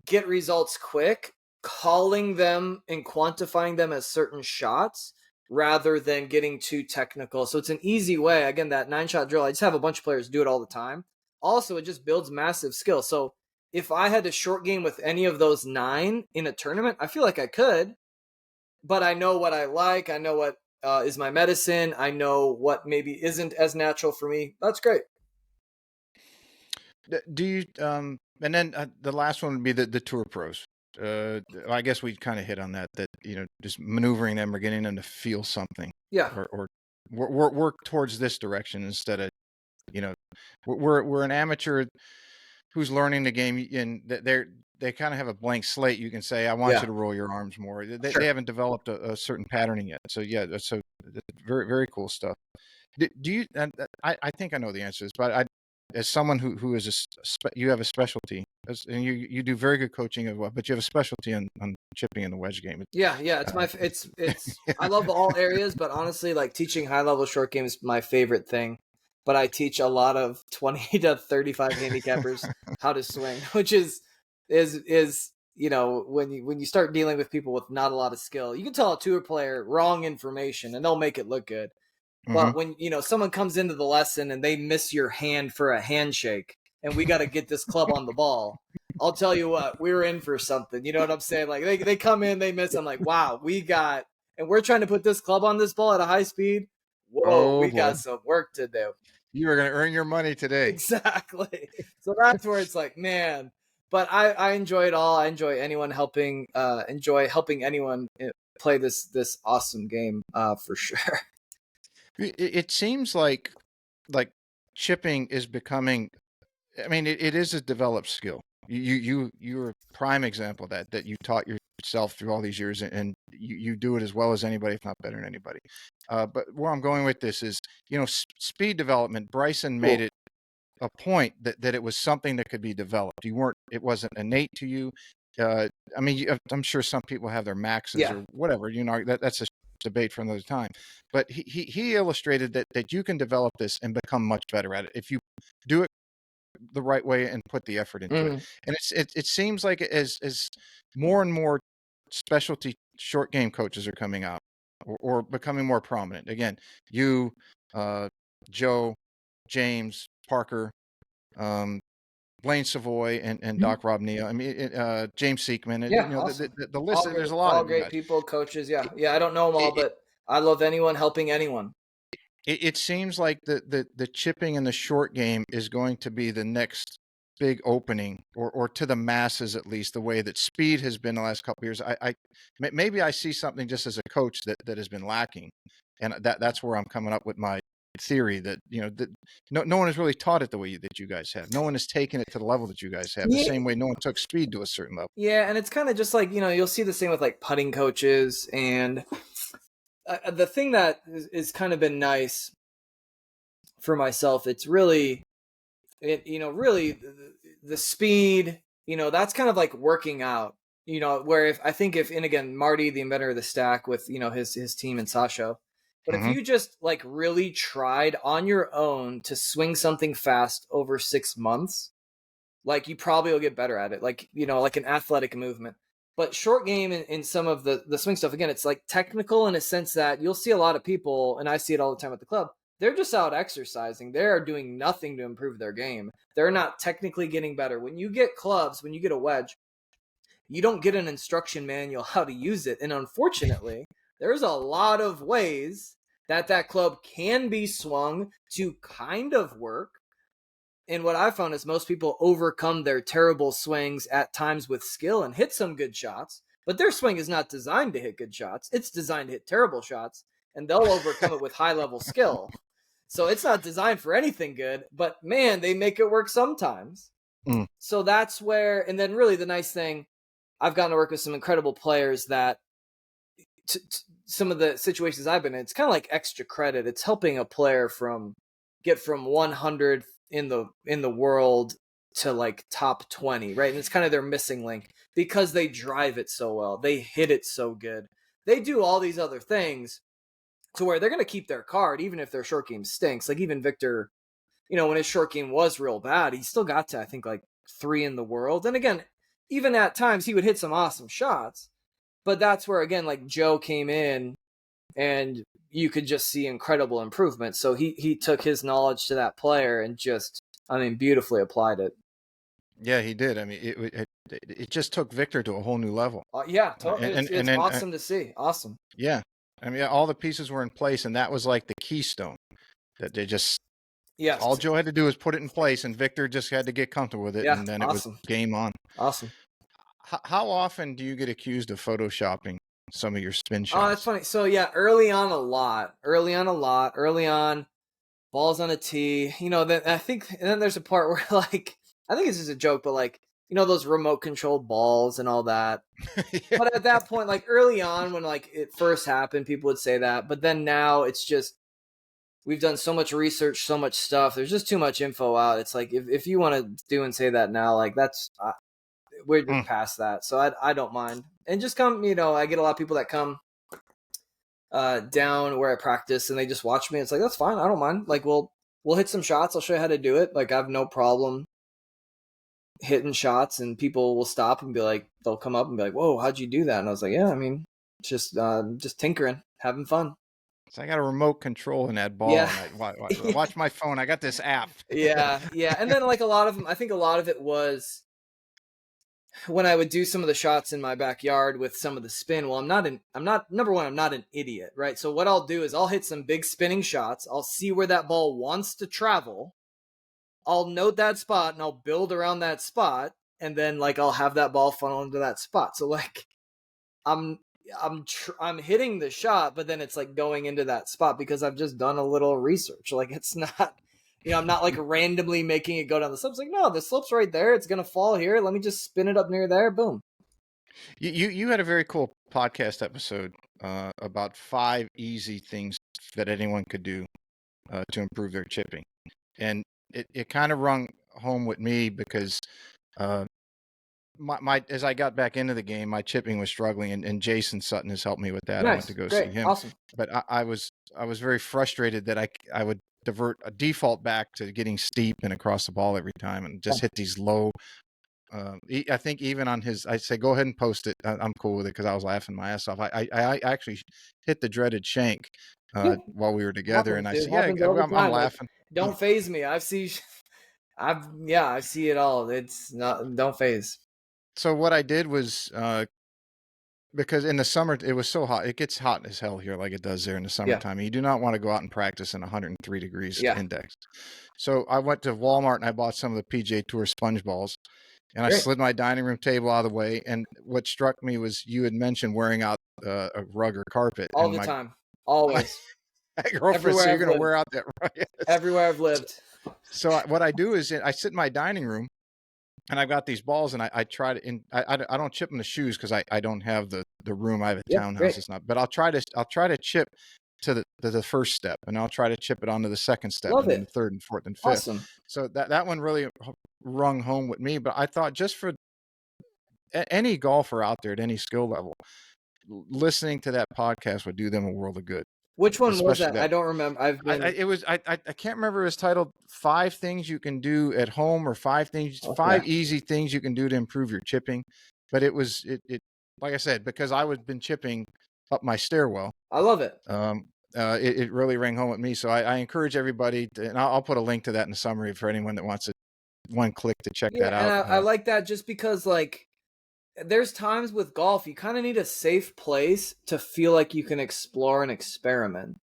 Speaker 2: get results quick, calling them and quantifying them as certain shots rather than getting too technical. So it's an easy way. Again, that 9-shot drill, I just have a bunch of players do it all the time. Also, it just builds massive skill. So if I had to short game with any of those 9 in a tournament, I feel like I could, but I know what I like. I know what is my medicine. I know what maybe isn't as natural for me. That's great.
Speaker 1: Do you and then the last one would be the tour pros. I guess we kind of hit on that just maneuvering them or getting them to feel something.
Speaker 2: Yeah.
Speaker 1: Or work towards this direction instead of, we're an amateur who's learning the game, and they kind of have a blank slate. You can say, I want you to roll your arms more. They haven't developed a certain patterning yet. So yeah, that's very, very cool stuff. Do you? I think I know the answer to this, but as someone who is you have a specialty, and you do very good coaching as well, but you have a specialty on chipping in the wedge game.
Speaker 2: Yeah, it's I love all areas, but honestly, like teaching high level short game is my favorite thing. But I teach a lot of 20 to 35 handicappers how to swing, which is when you start dealing with people with not a lot of skill, you can tell a tour player wrong information and they'll make it look good.
Speaker 1: Mm-hmm.
Speaker 2: But when someone comes into the lesson and they miss your hand for a handshake, and we got to get this club on the ball, I'll tell you what, we're in for something. You know what I'm saying? Like they come in, they miss. I'm like, wow, and we're trying to put this club on this ball at a high speed. Whoa, we got some work to do.
Speaker 1: You are going to earn your money today.
Speaker 2: Exactly. So that's where it's like, man. But I enjoy it all. I enjoy anyone helping. Enjoy helping anyone play this awesome game for sure.
Speaker 1: It seems like chipping is becoming. I mean, it is a developed skill. You're a prime example of that you taught yourself through all these years, and you do it as well as anybody, if not better than anybody. But where I'm going with this is, speed development. Bryson made it a point that it was something that could be developed. It wasn't innate to you. I mean, I'm sure some people have their maxes or whatever. That's a debate for another time. But he illustrated that you can develop this and become much better at it if you do it the right way and put the effort into it. And it seems like as more and more specialty short game coaches are coming out or becoming more prominent. Again, you, Joe, James, Parker, Blaine Savoy, and Doc Rob Neal. I mean, James Seekman.
Speaker 2: Awesome.
Speaker 1: The list. There's a lot
Speaker 2: all
Speaker 1: of
Speaker 2: great people, coaches. Yeah. I don't know them all, but I love anyone helping anyone.
Speaker 1: It seems like the chipping in the short game is going to be the next big opening, or to the masses at least, the way that speed has been the last couple of years. Maybe I see something just as a coach that has been lacking, and that's where I'm coming up with my theory that no one has really taught it the way that you guys have. No one has taken it to the level that you guys have. The same way no one took speed to a certain level.
Speaker 2: Yeah, and it's kind of just like you'll see this thing with like putting coaches, and the thing that is kind of been nice for myself, it's really really the speed, that's kind of like working out, where and again, Marty, the inventor of the stack with, his team and Sasha, but if you just like really tried on your own to swing something fast over 6 months, like you probably will get better at it. Like, like an athletic movement. But short game in some of the swing stuff, again, it's like technical in a sense that you'll see a lot of people, and I see it all the time at the club, they're just out exercising. They're doing nothing to improve their game. They're not technically getting better. When you get clubs, when you get a wedge, you don't get an instruction manual how to use it. And unfortunately, there's a lot of ways that club can be swung to kind of work. And what I found is most people overcome their terrible swings at times with skill and hit some good shots, but their swing is not designed to hit good shots. It's designed to hit terrible shots, and they'll overcome it with high-level skill. So it's not designed for anything good, but man, they make it work sometimes. So that's where, and then really the nice thing, I've gotten to work with some incredible players that some of the situations I've been in, it's kind of like extra credit. It's helping a player get from 100 in the world to like top 20, right? And it's kind of their missing link because they drive it so well. They hit it so good. They do all these other things to where they're going to keep their card even if their short game stinks. Like even Victor, when his short game was real bad, he still got to, I think, like 3 in the world. And again, even at times he would hit some awesome shots. But that's where, again, like Joe came in and you could just see incredible improvement. So he took his knowledge to that player and just, beautifully applied it.
Speaker 1: Yeah, he did. I mean, it just took Victor to a whole new level.
Speaker 2: Totally. It's awesome to see. Awesome.
Speaker 1: Yeah. I mean, all the pieces were in place, and that was like the keystone that they just.
Speaker 2: Yes.
Speaker 1: All Joe had to do was put it in place, and Victor just had to get comfortable with it, and then it was game on.
Speaker 2: Awesome.
Speaker 1: How often do you get accused of photoshopping some of your spin shots?
Speaker 2: Oh, that's funny. So yeah, early on, balls on a tee. Then I think, and then there's a part where like, I think it's just a joke, but like, those remote controlled balls and all that. Yeah. But at that point, like early on when like it first happened, people would say that. But then now it's just, we've done so much research, so much stuff. There's just too much info out. It's like if you want to do and say that now, like that's we're just
Speaker 1: Mm.
Speaker 2: past that. So I don't mind. And just come, I get a lot of people that come down where I practice and they just watch me. It's like, that's fine. I don't mind. Like we'll hit some shots. I'll show you how to do it. Like I have no problem hitting shots, and people will stop and be like, they'll come up and be like, whoa, how'd you do that? And I was like, yeah, I mean, it's just tinkering, having fun.
Speaker 1: So I got a remote control in that ball,
Speaker 2: Yeah.
Speaker 1: and I watch my phone. I got this app.
Speaker 2: Yeah. And then like a lot of them, I think a lot of it was when I would do some of the shots in my backyard with some of the spin. Well, number one, I'm not an idiot, right? So what I'll do is I'll hit some big spinning shots. I'll see where that ball wants to travel. I'll note that spot and I'll build around that spot. And then like, I'll have that ball funnel into that spot. So like I'm hitting the shot, but then it's like going into that spot because I've just done a little research. Like it's not, I'm not like randomly making it go down the slope. It's like, no, the slope's right there. It's going to fall here. Let me just spin it up near there. Boom.
Speaker 1: You had a very cool podcast episode about 5 easy things that anyone could do to improve their chipping. And it kind of rung home with me because my as I got back into the game, my chipping was struggling, and Jason Sutton has helped me with that.
Speaker 2: Nice.
Speaker 1: I went to go
Speaker 2: Great.
Speaker 1: see him.
Speaker 2: Awesome.
Speaker 1: But I was very frustrated that I would default back to getting steep and across the ball every time and just hit these low. I think even on his, I say, go ahead and post it. I'm cool with it because I was laughing my ass off. I actually hit the dreaded shank while we were together, and I said, yeah, I'm laughing.
Speaker 2: Like, don't phase me. I see it all. It's not, don't phase.
Speaker 1: So what I did was, because in the summer it was so hot, it gets hot as hell here, like it does there in the summertime. You do not want to go out and practice in 103 degrees index. So I went to Walmart and I bought some of the PGA Tour sponge balls, and I slid my dining room table out of the way. And what struck me was you had mentioned wearing out a rug or carpet
Speaker 2: all the time, always.
Speaker 1: My girlfriend said, you're going to wear out that rug.
Speaker 2: Everywhere I've lived.
Speaker 1: So what I do is I sit in my dining room, and I've got these balls, and I try to. I don't chip in the shoes because I don't have the room. I have a townhouse. It's not, but I'll try to chip to the first step, and I'll try to chip it onto the second step, and then the third and fourth and fifth.
Speaker 2: Awesome.
Speaker 1: So that one really rung home with me. But I thought just for any golfer out there at any skill level, listening to that podcast would do them a world of good.
Speaker 2: Which one was that? I don't remember.
Speaker 1: I can't remember. It was titled 5 Things You Can Do at Home, or 5 Easy Things You Can Do to Improve Your Chipping. But it like I said, because I was been chipping up my stairwell.
Speaker 2: I love it.
Speaker 1: It really rang home with me. So I encourage everybody and I'll put a link to that in the summary for anyone that wants one click to check that out.
Speaker 2: And I like that just because like there's times with golf, you kind of need a safe place to feel like you can explore and experiment.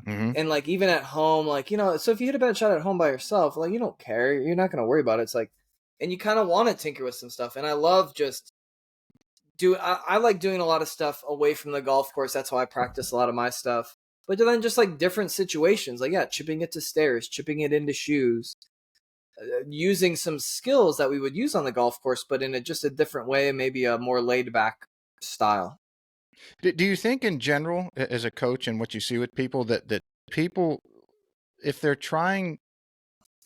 Speaker 1: Mm-hmm.
Speaker 2: And like, even at home, like, so if you hit a bad shot at home by yourself, like, you don't care. You're not going to worry about it. It's like, and you kind of want to tinker with some stuff. And I love just I like doing a lot of stuff away from the golf course. That's how I practice a lot of my stuff. But then just like different situations, like, chipping it to stairs, chipping it into shoes, using some skills that we would use on the golf course, but in just a different way, maybe a more laid back style.
Speaker 1: Do you think in general, as a coach and what you see with people, that people, if they're trying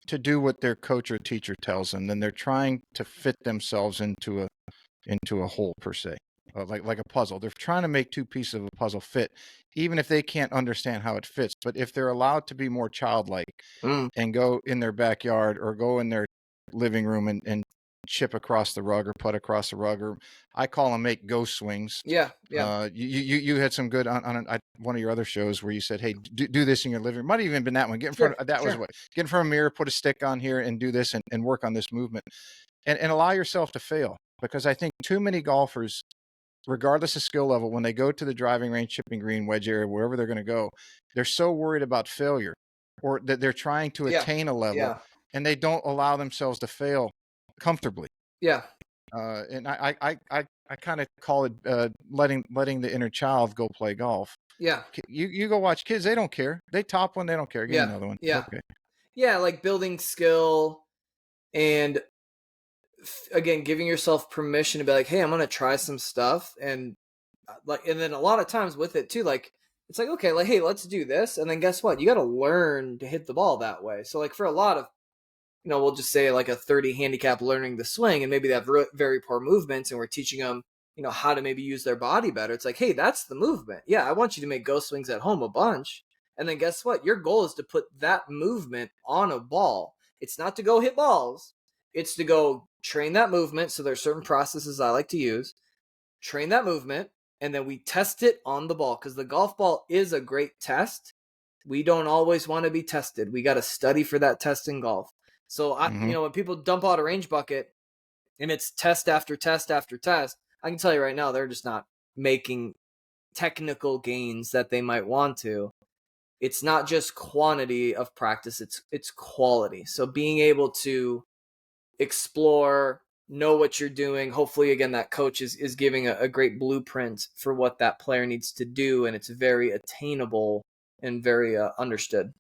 Speaker 1: to do what their coach or teacher tells them, then they're trying to fit themselves into a whole per se, like a puzzle. They're trying to make 2 pieces of a puzzle fit, even if they can't understand how it fits. But if they're allowed to be more childlike and go in their backyard or go in their living room and chip across the rug or putt across the rug, or I call them make ghost swings.
Speaker 2: Yeah.
Speaker 1: You had some good on one of your other shows where you said, hey, do this in your living room. Might have even been that one. Get in front of that. Was what, get in front of a mirror, put a stick on here and do this and work on this movement and allow yourself to fail. Because I think too many golfers, regardless of skill level, when they go to the driving range, chipping green, wedge area, wherever they're going to go, they're so worried about failure, or that they're trying to attain a level and they don't allow themselves to fail comfortably.
Speaker 2: Yeah.
Speaker 1: And I kind of call it letting the inner child go play golf.
Speaker 2: Yeah.
Speaker 1: You go watch kids. They don't care. They top one. They don't care. Give me another one.
Speaker 2: Yeah.
Speaker 1: Okay.
Speaker 2: Yeah. Like building skill and again, giving yourself permission to be like, hey, I'm going to try some stuff. And then a lot of times with it too, like it's like, okay, like, hey, let's do this. And then guess what? You got to learn to hit the ball that way. So like for a lot of, we'll just say like a 30 handicap learning the swing, and maybe they have very poor movements, and we're teaching them, how to maybe use their body better. It's like, hey, that's the movement. Yeah, I want you to make ghost swings at home a bunch. And then guess what? Your goal is to put that movement on a ball. It's not to go hit balls. It's to go train that movement. So there's certain processes I like to use. Train that movement, and then we test it on the ball, because the golf ball is a great test. We don't always want to be tested. We got to study for that test in golf. So when people dump out a range bucket and it's test after test after test, I can tell you right now, they're just not making technical gains that they might want to. It's not just quantity of practice, it's quality. So being able to explore, know what you're doing. Hopefully, again, that coach is giving a great blueprint for what that player needs to do, and it's very attainable and very understood.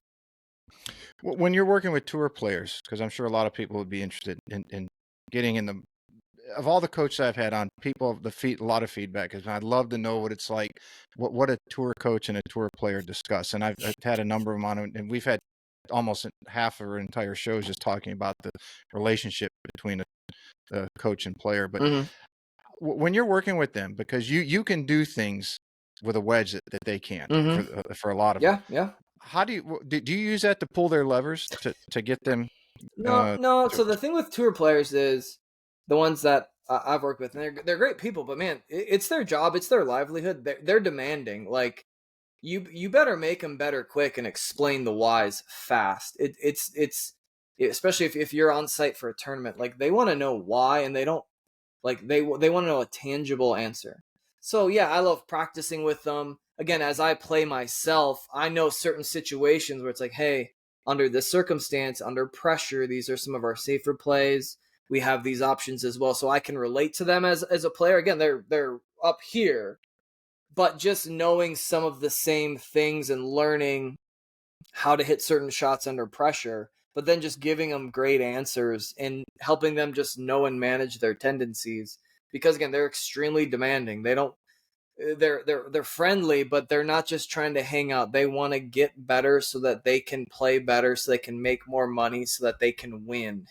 Speaker 1: When you're working with tour players, because I'm sure a lot of people would be interested in getting in the, of all the coaches I've had on, people a lot of feedback, because I'd love to know what it's like, what a tour coach and a tour player discuss. And I've had a number of them on, and we've had almost half of our entire shows just talking about the relationship between a coach and player. But when you're working with them, because you can do things with a wedge that they can't, for a lot of them.
Speaker 2: Yeah.
Speaker 1: How do you use that to pull their levers to get them?
Speaker 2: No. So the thing with tour players is, the ones that I've worked with, and they're great people, but man, it's their job, it's their livelihood. They're demanding. Like, you better make them better quick and explain the whys fast. It's especially if you're on site for a tournament, like they want to know why, and they don't, like, they want to know a tangible answer. So yeah, I love practicing with them. Again, as I play myself, I know certain situations where it's like, hey, under this circumstance, under pressure, these are some of our safer plays. We have these options as well, so I can relate to them as a player. Again, they're up here, but just knowing some of the same things and learning how to hit certain shots under pressure, but then just giving them great answers and helping them just know and manage their tendencies. Because again, they're extremely demanding. They're friendly, but they're not just trying to hang out. They want to get better so that they can play better, so they can make more money, so that they can win.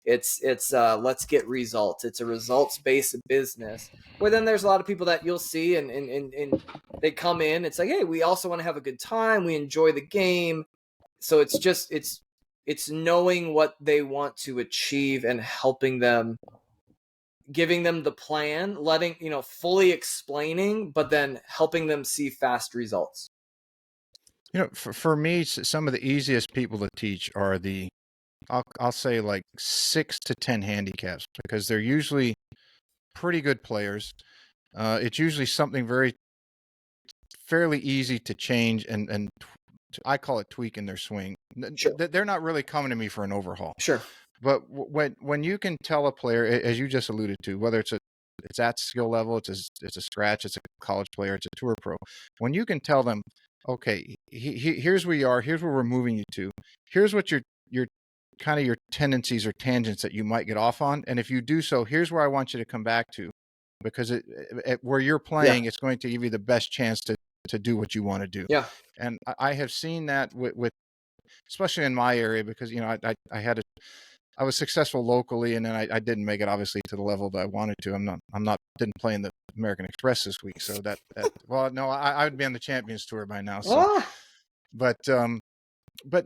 Speaker 2: It's let's get results. It's a results based business. Where then there's a lot of people that you'll see and they come in. It's like, hey, we also want to have a good time. We enjoy the game. So it's knowing what they want to achieve and helping them, giving them the plan, letting, fully explaining, but then helping them see fast results.
Speaker 1: For me, some of the easiest people to teach are I'll say like 6 to 10 handicaps, because they're usually pretty good players. It's usually something fairly easy to change, and I call it tweaking their swing.
Speaker 2: Sure.
Speaker 1: They're not really coming to me for an overhaul.
Speaker 2: Sure.
Speaker 1: But when you can tell a player, as you just alluded to, whether it's at skill level, it's a scratch, it's a college player, it's a tour pro, when you can tell them, okay, here's where you are, here's where we're moving you to, here's what your kind of your tendencies or tangents that you might get off on, and if you do so, here's where I want you to come back to, because where you're playing, it's going to give you the best chance to do what you want to do.
Speaker 2: Yeah.
Speaker 1: And I have seen that with especially in my area, because I was successful locally, and then I didn't make it obviously to the level that I wanted to. Didn't play in the American Express this week, so well, no, I would be on the Champions Tour by now. So, but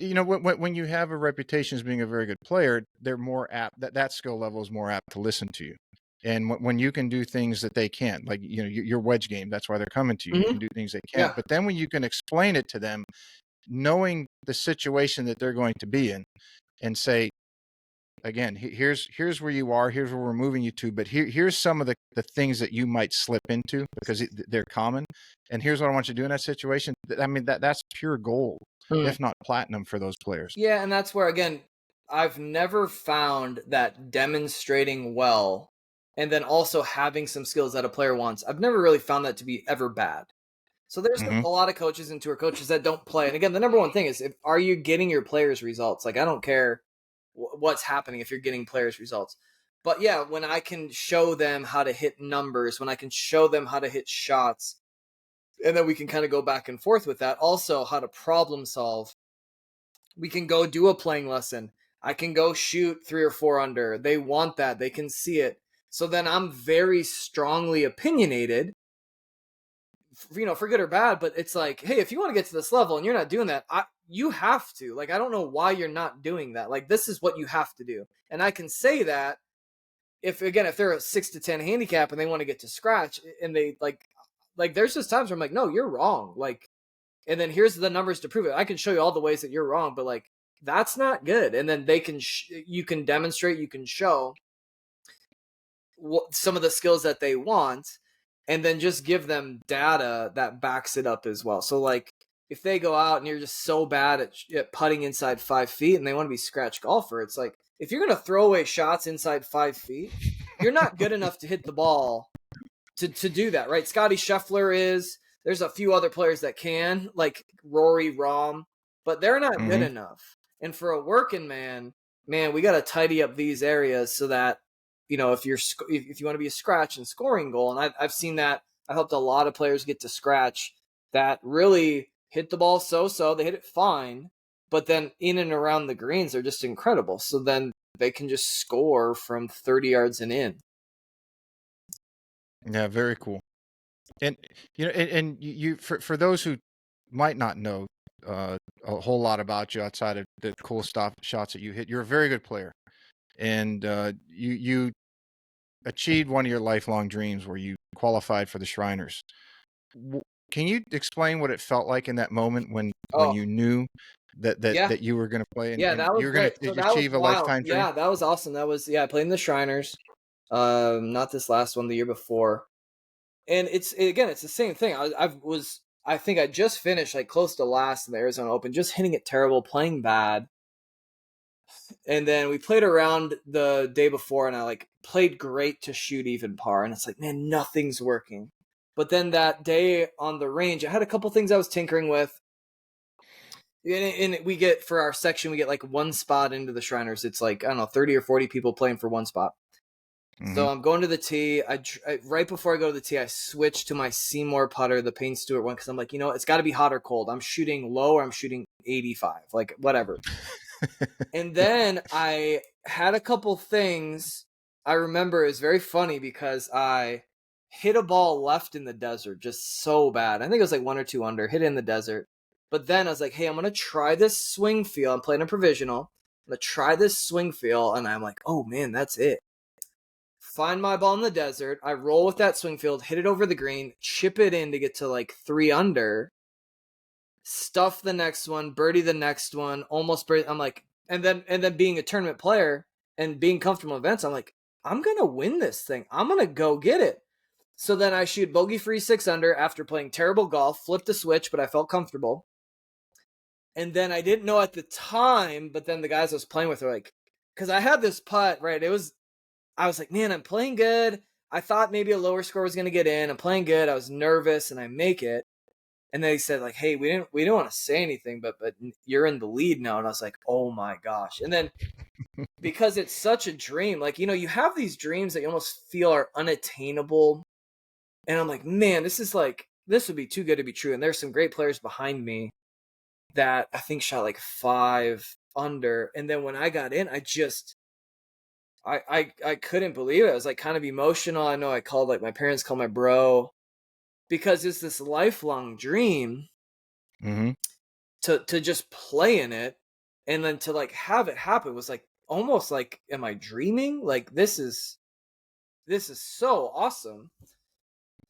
Speaker 1: when you have a reputation as being a very good player, they're more apt, that skill level is more apt to listen to you. And when you can do things that they can't, like your wedge game, that's why they're coming to you. You can do things they can't. But then when you can explain it to them, knowing the situation that they're going to be in, and say, again, here's where you are, here's where we're moving you to, but here's some of the things that you might slip into, because they're common, and here's what I want you to do in that situation. I mean, that's pure gold, if not platinum, for those players.
Speaker 2: Yeah, and that's where, again, I've never found that demonstrating well and then also having some skills that a player wants, I've never really found that to be ever bad. So there's a lot of coaches and tour coaches that don't play. And again, the number one thing is, are you getting your players results? Like, I don't care what's happening if you're getting players results. But yeah, when I can show them how to hit numbers, when I can show them how to hit shots, And then we can kind of go back and forth with that. Also, how to problem solve. We can go do a playing lesson. I can go shoot 3 or 4 under. They want that. They can see it. So then I'm very strongly opinionated, for good or bad, but it's like, hey, if you want to get to this level and you're not doing that, you have to. Like, I don't know why you're not doing that. Like, this is what you have to do. And I can say that if they're a 6 to 10 handicap and they want to get to scratch and they like there's just times where I'm like, no, you're wrong. Like, and then here's the numbers to prove it. I can show you all the ways that you're wrong, but like, that's not good. And then they can, you can demonstrate, you can show what some of the skills that they want, and then just give them data that backs it up as well. So like, if they go out and you're just so bad at putting inside 5 feet and they want to be scratch golfer, it's like, if you're going to throw away shots inside 5 feet, you're not good enough to hit the ball to do that, right? Scotty Scheffler is. There's a few other players that can, like Rory, Rahm, but they're not good enough. And for a working man, we got to tidy up these areas so that, if you want to be a scratch and scoring goal, and I've seen that. I helped a lot of players get to scratch that really hit the ball so. They hit it fine, but then in and around the greens, they're just incredible. So then they can just score from 30 yards and in.
Speaker 1: Yeah, very cool. And you for those who might not know a whole lot about you outside of the cool shots that you hit, you're a very good player, and you achieved one of your lifelong dreams where you qualified for the Shriners. Can you explain what it felt like in that moment when you knew that you were going to play and
Speaker 2: that was
Speaker 1: you were going to achieve a lifetime dream?
Speaker 2: Yeah, that was awesome. That was I played in the Shriners, not this last one, the year before. And it's the same thing. I think I just finished like close to last in the Arizona Open, just hitting it terrible, playing bad. And then we played around the day before and I like played great to shoot even par. And it's like, man, nothing's working. But then that day on the range, I had a couple things I was tinkering with. And we get, for our section, we get like one spot into the Shriners. It's like, I don't know, 30 or 40 people playing for one spot. So I'm going to the tee. Right before I go to the tee, I switch to my Seymour putter, the Payne Stewart one, because I'm like, it's got to be hot or cold. I'm shooting low or I'm shooting 85, like whatever. And then I had a couple things I remember. Is very funny because I hit a ball left in the desert just so bad. I think it was like 1 or 2 under, hit it in the desert. But then I was like, hey, I'm going to try this swing feel. I'm playing a provisional. I'm going to try this swing feel. And I'm like, oh man, that's it. Find my ball in the desert. I roll with that swing field, hit it over the green, chip it in to get to like 3 under, stuff the next one, birdie the next one, almost birdie. I'm like, and then being a tournament player and being comfortable in events, I'm like, I'm going to win this thing. I'm going to go get it. So then I shoot bogey free 6 under after playing terrible golf, flipped a switch, but I felt comfortable. And then I didn't know at the time, but then the guys I was playing with were like, because I had this putt, right? I was like, man, I'm playing good. I thought maybe a lower score was going to get in. I'm playing good. I was nervous and I make it. And they said like, hey, we didn't want to say anything, but you're in the lead now. And I was like, oh my gosh. And then because it's such a dream, like, you have these dreams that you almost feel are unattainable. And I'm like, man, this would be too good to be true. And there's some great players behind me that I think shot like 5 under. And then when I got in, I couldn't believe it. I was like kind of emotional. I know my parents called my bro, because it's this lifelong dream to just play in it. And then to like have it happen was like, almost like, am I dreaming? Like, this is so awesome.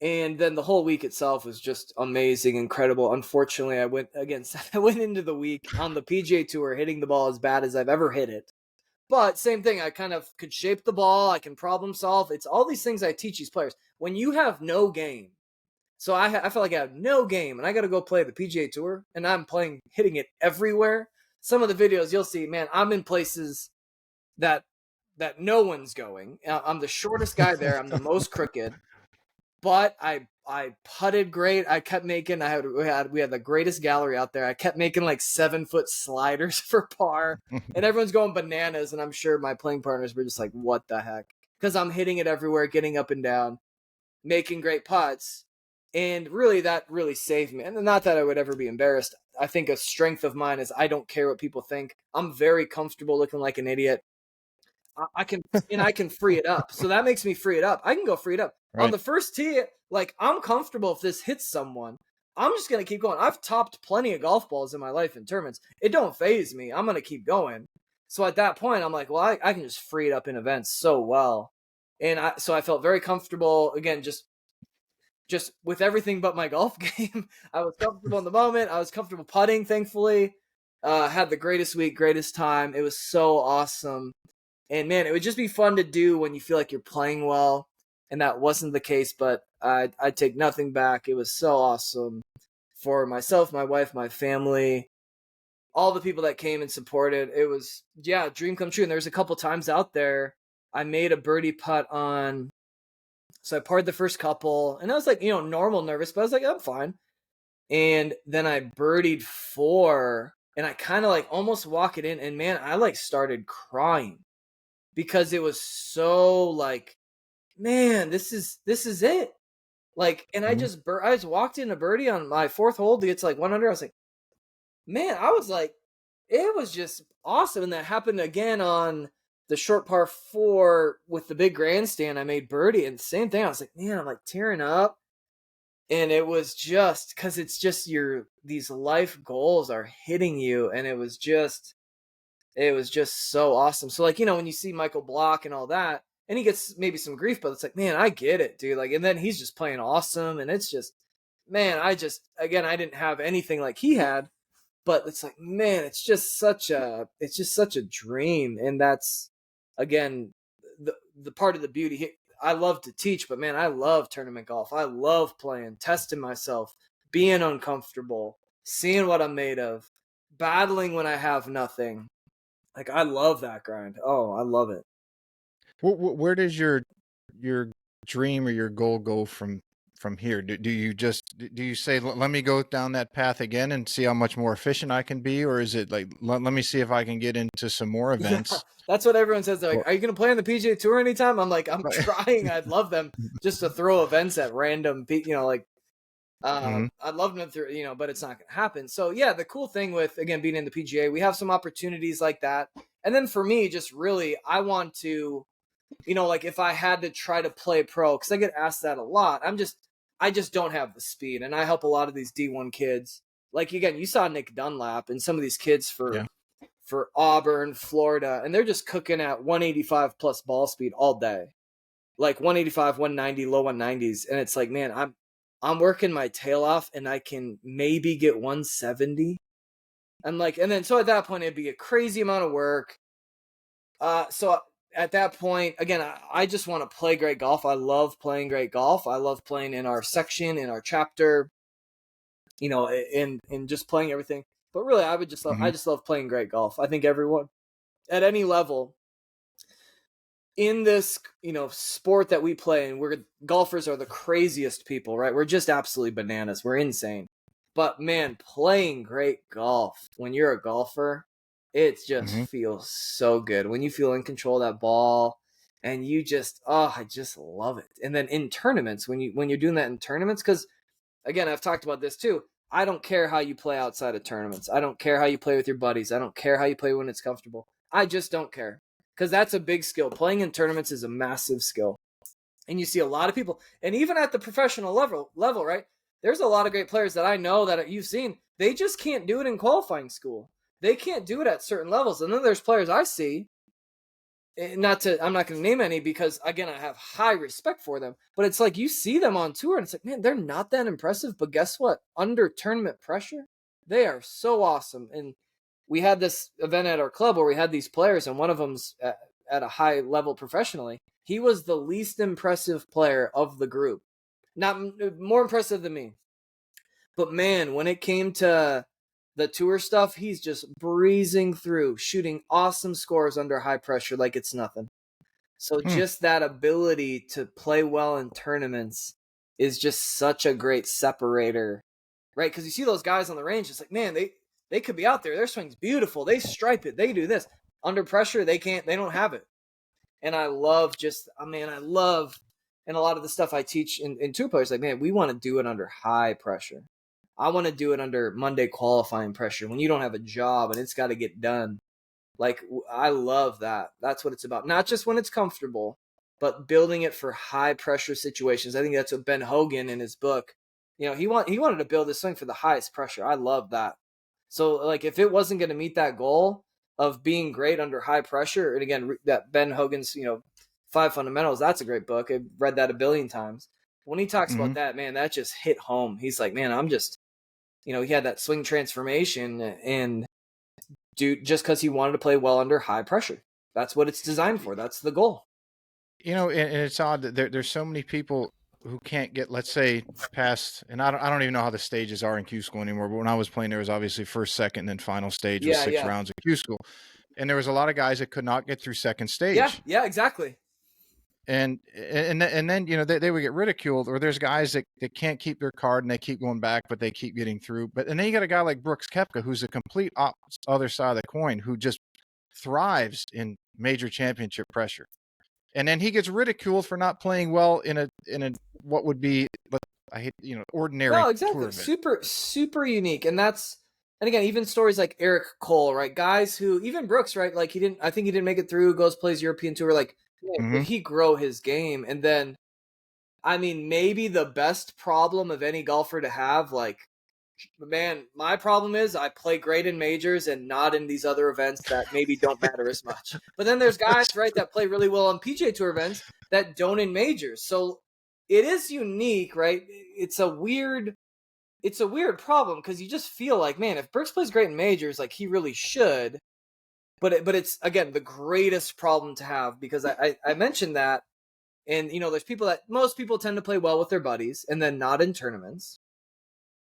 Speaker 2: And then the whole week itself was just amazing, incredible. Unfortunately, I went into the week on the PGA Tour hitting the ball as bad as I've ever hit it. But same thing, I kind of could shape the ball. I can problem solve. It's all these things I teach these players. When you have no game, so I feel like I have no game, and I got to go play the PGA Tour, and I'm hitting it everywhere. Some of the videos you'll see, man, I'm in places that no one's going. I'm the shortest guy there. I'm the most crooked. But I putted great. I kept making. We had the greatest gallery out there. I kept making like 7-foot sliders for par, and everyone's going bananas. And I'm sure my playing partners were just like, "What the heck?" Because I'm hitting it everywhere, getting up and down, making great putts. And really, that really saved me. And not that I would ever be embarrassed. I think a strength of mine is I don't care what people think. I'm very comfortable looking like an idiot. I can, and I can free it up. So that makes me free it up. I can go free it up. On
Speaker 1: Right.
Speaker 2: the first tee, like, I'm comfortable if this hits someone. I'm just going to keep going. I've topped plenty of golf balls in my life in tournaments. It don't phase me. I'm going to keep going. So at that point, I'm like, well, I can just free it up in events so well. And so I felt very comfortable, again, just with everything but my golf game. I was comfortable in the moment. I was comfortable putting, thankfully. Had the greatest week, greatest time. It was so awesome. And man, it would just be fun to do when you feel like you're playing well. And that wasn't the case, but I take nothing back. It was so awesome for myself, my wife, my family, all the people that came and supported. It was, yeah, dream come true. And there's a couple times out there I made a birdie putt on. So I parred the first couple, and I was like, normal nervous, but I was like, I'm fine. And then I birdied 4, and I kind of like almost walk it in, and man, I like started crying because it was so like, man, this is it. Like, and I just walked in a birdie on my 4th hole to get to like 100. I was like, man, I was like, it was just awesome. And that happened again on the short par 4 with the big grandstand. I made birdie, and the same thing. I was like, man, I'm like tearing up. And it was just because it's just these life goals are hitting you. And it was just so awesome. So like, when you see Michael Block and all that, and he gets maybe some grief, but it's like, man, I get it, dude. Like, and then he's just playing awesome. And it's just, man, I didn't have anything like he had, but it's like, man, it's just such a dream. And that's, again, the part of the beauty. I love to teach, but man, I love tournament golf. I love playing, testing myself, being uncomfortable, seeing what I'm made of, battling when I have nothing. Like, I love that grind. Oh, I love it.
Speaker 1: Where does your dream or your goal go from here? Do you say, let me go down that path again and see how much more efficient I can be, or is it like, let me see if I can get into some more events?
Speaker 2: Yeah, that's what everyone says. They're like, are you going to play on the PGA Tour anytime? I'm like, I'm trying. I'd love them just to throw events at random, like, I'd love them to, but it's not going to happen. So yeah, the cool thing with, again, being in the PGA, we have some opportunities like that. And then for me, just really, I want to, like if I had to try to play pro, because I get asked that a lot, I just don't have the speed. And I help a lot of these D1 kids. Like, again, you saw Nick Dunlap and some of these kids for Auburn, Florida, and they're just cooking at 185 plus ball speed all day. Like 185, 190, low 190s. And it's like, man, I'm working my tail off and I can maybe get 170. I'm like, and then so at that point, it'd be a crazy amount of work. So at that point, again, I just want to play great golf. I love playing great golf. I love playing in our section, in our chapter, and just playing everything. But really, I just love playing great golf. I think everyone at any level in this, sport that we play, and golfers are the craziest people, right? We're just absolutely bananas. We're insane. But man, playing great golf, when you're a golfer, it just feels so good. When you feel in control of that ball and you just, I just love it. And then in tournaments, when you're doing that in tournaments, because again, I've talked about this too. I don't care how you play outside of tournaments. I don't care how you play with your buddies. I don't care how you play when it's comfortable. I just don't care. Because that's a big skill. Playing in tournaments is a massive skill. And you see a lot of people, and even at the professional level, right? There's a lot of great players that I know that you've seen. They just can't do it in qualifying school. They can't do it at certain levels. And then there's players I see, I'm not going to name any because, again, I have high respect for them. But it's like you see them on tour and it's like, man, they're not that impressive. But guess what? Under tournament pressure, they are so awesome. And we had this event at our club where we had these players, and one of them's at a high level professionally. He was the least impressive player of the group. Not more impressive than me. But man, when it came to the tour stuff, he's just breezing through, shooting awesome scores under high pressure like it's nothing. So just that ability to play well in tournaments is just such a great separator, right? Because you see those guys on the range, it's like, man, they could be out there. Their swing's beautiful. They stripe it. They do this. Under pressure, they don't have it. And I love And a lot of the stuff I teach in tour players, like, man, we want to do it under high pressure. I want to do it under Monday qualifying pressure when you don't have a job and it's got to get done. Like, I love that. That's what it's about. Not just when it's comfortable, but building it for high pressure situations. I think that's what Ben Hogan in his book, he wanted to build this swing for the highest pressure. I love that. So, like, if it wasn't going to meet that goal of being great under high pressure, and again, that Ben Hogan's, 5 Fundamentals, that's a great book. I've read that a billion times. When he talks about that, man, that just hit home. He's like, man, I'm just, he had that swing transformation, and dude, just because he wanted to play well under high pressure. That's what it's designed for. That's the goal.
Speaker 1: And it's odd that there's so many people who can't get, let's say, past, and I don't even know how the stages are in Q school anymore, but when I was playing, there was obviously first, second, and then final stage with 6 rounds of Q school. And there was a lot of guys that could not get through second stage.
Speaker 2: Yeah, exactly.
Speaker 1: And then they would get ridiculed, or there's guys that can't keep their card and they keep going back, but they keep getting through. And then you got a guy like Brooks Koepka, who's a complete other side of the coin, who just thrives in major championship pressure. And then he gets ridiculed for not playing well in a what would be, ordinary.
Speaker 2: No, exactly. Super, super unique. And again, even stories like Eric Cole, right? Guys who, even Brooks, right? Like, I think he didn't make it through, goes, plays European Tour. Like, did he grow his game? And then, I mean, maybe the best problem of any golfer to have, like, man, my problem is I play great in majors and not in these other events that maybe don't matter as much. But then there's guys, right, that play really well on PGA Tour events that don't in majors. So it is unique, right? It's a weird problem, because you just feel like, man, if Brooks plays great in majors, like, he really should. But it's, again, the greatest problem to have, because I mentioned that, and, there's most people tend to play well with their buddies and then not in tournaments.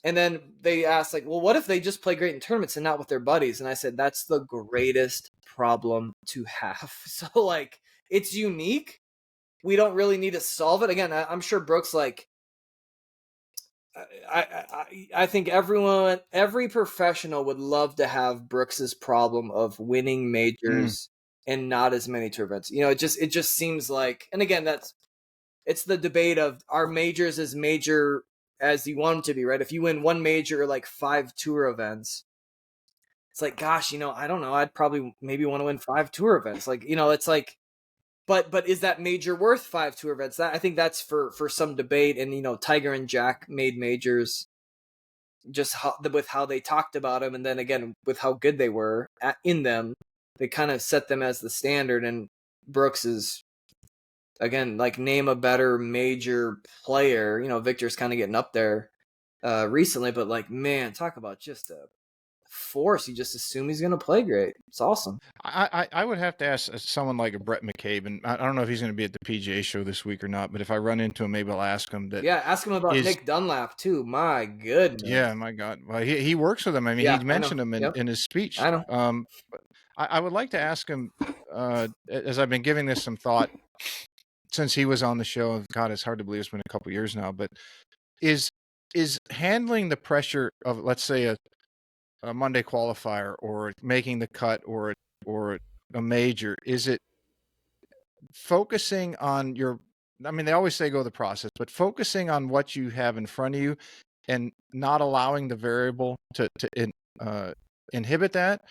Speaker 2: And then they ask, like, well, what if they just play great in tournaments and not with their buddies? And I said, that's the greatest problem to have. So, like, it's unique. We don't really need to solve it. Again, I'm sure Brooks, like, I think every professional would love to have Brooks's problem of winning majors and not as many tour events. It just seems like, and again, it's the debate of, are majors as major as you want them to be, right? If you win one major or like 5 tour events, it's like, gosh, I don't know. I'd probably maybe want to win 5 tour events. Like, it's like, but is that major worth 5 tour events? I think that's for some debate. And, Tiger and Jack made majors just with how they talked about them. And then again, with how good they were in them, they kind of set them as the standard. And Brooks is, again, like, name a better major player. Victor's kind of getting up there recently, but, like, man, talk about just a force. You just assume he's going to play great. It's awesome.
Speaker 1: I would have to ask someone like a Brett McCabe, and I don't know if he's going to be at the PGA show this week or not, but if I run into him, maybe I'll ask him that.
Speaker 2: Yeah, ask him about Nick Dunlap too. My goodness.
Speaker 1: Yeah, my God. Well, he works with him. I mean, he mentioned him in his speech.
Speaker 2: I know.
Speaker 1: I would like to ask him, as I've been giving this some thought since he was on the show. God, it's hard to believe it's been a couple years now, but is handling the pressure of, let's say, a Monday qualifier or making the cut or a major, is it focusing on they always say go the process, but focusing on what you have in front of you and not allowing the variable to inhibit that?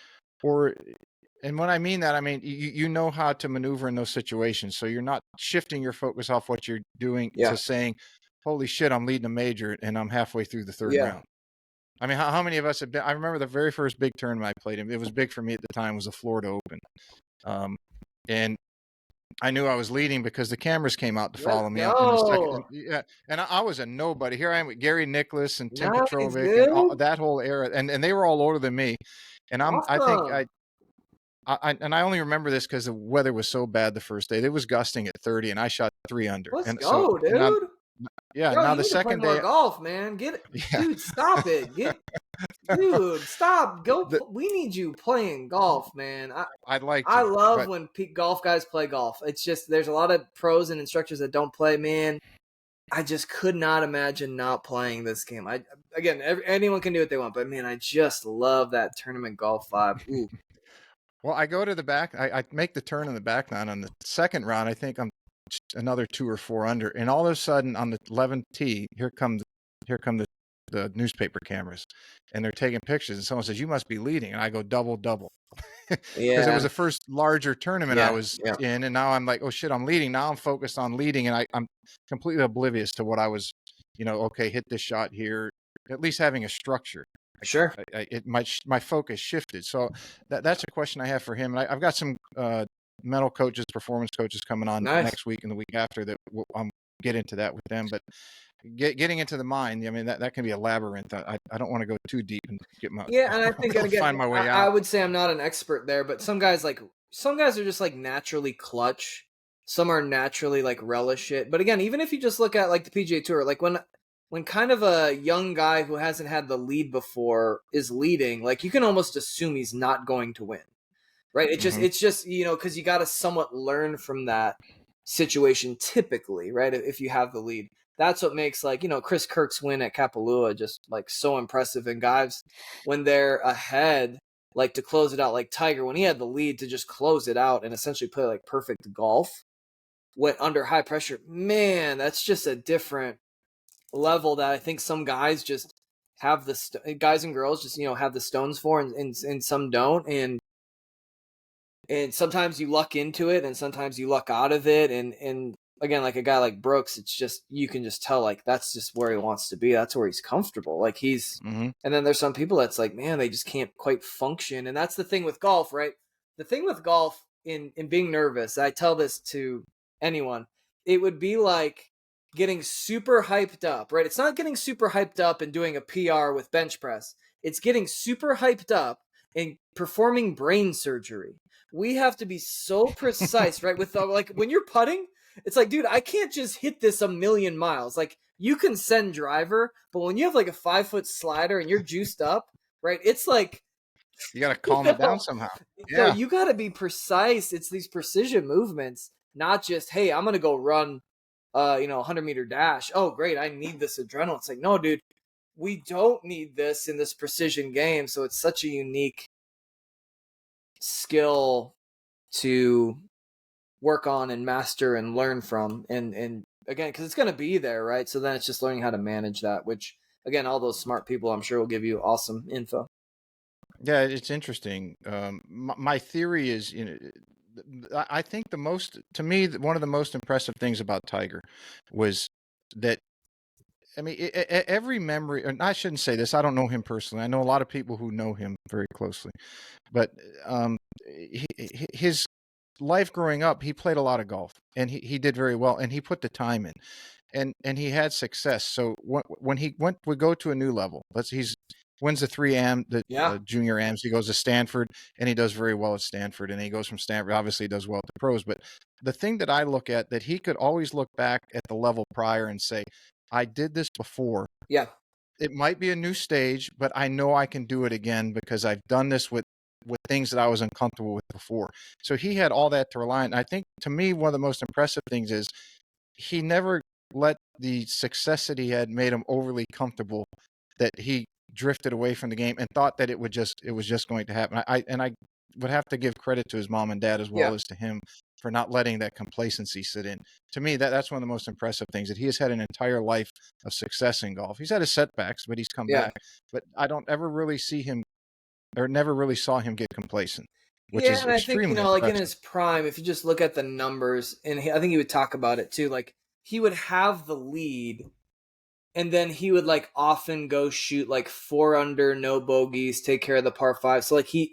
Speaker 1: And when I mean that, I mean, you know how to maneuver in those situations. So you're not shifting your focus off what you're doing to saying, holy shit, I'm leading a major and I'm halfway through the third round. I mean, how many of us have been? I remember the very first big tournament I played in. It was big for me at the time. Was the Florida Open, and I knew I was leading because the cameras came out to follow me. And I was a nobody. Here I am with Gary Nicklaus and Tim Petrovic and that whole era, and they were all older than me. And I only remember this because the weather was so bad the first day. It was gusting at 30, and I shot 3 under.
Speaker 2: Let's go, dude.
Speaker 1: Yeah,
Speaker 2: Bro,
Speaker 1: now the second day,
Speaker 2: golf, man. Dude, stop it. Dude, stop. We need you playing golf, man. I love when golf guys play golf. It's just, there's a lot of pros and instructors that don't play, man. I just could not imagine not playing this game. Anyone can do what they want, but man, I just love that tournament golf vibe. Ooh.
Speaker 1: Well, I go to the back. I make the turn in the back nine on the second round. I think I'm another 2 or 4 under, and all of a sudden on the 11th tee, here come the newspaper cameras, and they're taking pictures, and someone says, "You must be leading," and I go, "Double, double," because it was
Speaker 2: Yeah.
Speaker 1: the first larger tournament I
Speaker 2: Yeah.
Speaker 1: was
Speaker 2: Yeah.
Speaker 1: in, and now I'm like, "Oh shit, I'm leading." Now I'm focused on leading, and I'm completely oblivious to what I was, okay, hit this shot here, at least having a structure.
Speaker 2: Sure.
Speaker 1: My focus shifted. So that's a question I have for him. And I've got some mental coaches, performance coaches coming on
Speaker 2: Nice.
Speaker 1: next week and the week after that I'm get into that with them. But getting into the mind, I mean, that can be a labyrinth. I don't want to go too deep and get my
Speaker 2: Yeah, and I think, and again,
Speaker 1: find my way
Speaker 2: I
Speaker 1: out.
Speaker 2: would say I'm not an expert there, but some guys are just like naturally clutch. Some are naturally like relish it. But again, even if you just look at like the PGA Tour, like when kind of a young guy who hasn't had the lead before is leading, like you can almost assume he's not going to win, right? It's just because you got to somewhat learn from that situation typically, right? If you have the lead, that's what makes like Chris Kirk's win at Kapalua just like so impressive. And guys, when they're ahead, like to close it out, like Tiger when he had the lead to just close it out and essentially play like perfect golf, went under high pressure. Man, that's just a different level that I think some guys just have guys and girls just have the stones for, and some don't, and sometimes you luck into it and sometimes you luck out of it, and again, like a guy like Brooks, it's just you can just tell like that's just where he wants to be, that's where he's comfortable, like he's and then there's some people that's like, man, they just can't quite function. And that's the thing with golf, right? The thing with golf in being nervous, I tell this to anyone, it would be like getting super hyped up, right? It's not getting super hyped up and doing a PR with bench press. It's getting super hyped up and performing brain surgery. We have to be so precise, right? With like when you're putting, it's like, dude, I can't just hit this a million miles. Like you can send driver, but when you have like a 5-foot slider and you're juiced up, right? It's like
Speaker 1: You got to calm it down somehow.
Speaker 2: So
Speaker 1: Yeah.
Speaker 2: you got to be precise. It's these precision movements, not just, hey, I'm going to go run 100-meter dash. Oh, great. I need this adrenaline. It's like, no, dude, we don't need this in this precision game. So it's such a unique skill to work on and master and learn from. And again, because it's going to be there, right? So then it's just learning how to manage that, which, again, all those smart people, I'm sure, will give you awesome info.
Speaker 1: Yeah, it's interesting. My theory is, I think to me, one of the most impressive things about Tiger was that, I mean, every memory, and I shouldn't say this, I don't know him personally. I know a lot of people who know him very closely, but his life growing up, he played a lot of golf and he did very well and he put the time in and he had success. So when he would go to a new level, he's wins the 3 AM, the junior AMs, he goes to Stanford and he does very well at Stanford, and he goes from Stanford, obviously he does well at the pros. But the thing that I look at, that he could always look back at the level prior and say, I did this before.
Speaker 2: Yeah.
Speaker 1: It might be a new stage, but I know I can do it again because I've done this with things that I was uncomfortable with before. So he had all that to rely on. I think, to me, one of the most impressive things is he never let the success that he had made him overly comfortable, that he drifted away from the game and thought that it was just going to happen. I would have to give credit to his mom and dad as well as to him for not letting that complacency sit in. To me, that's one of the most impressive things, that he has had an entire life of success in golf. He's had his setbacks, but he's come back. But I don't ever really see him, or never really saw him, get complacent, which is
Speaker 2: and I think,
Speaker 1: extremely
Speaker 2: like in
Speaker 1: impressive.
Speaker 2: his prime, if you just look at the numbers, and I think he would talk about it too, like he would have the lead and then he would like often go shoot like 4 under, no bogeys, take care of the par 5. So like he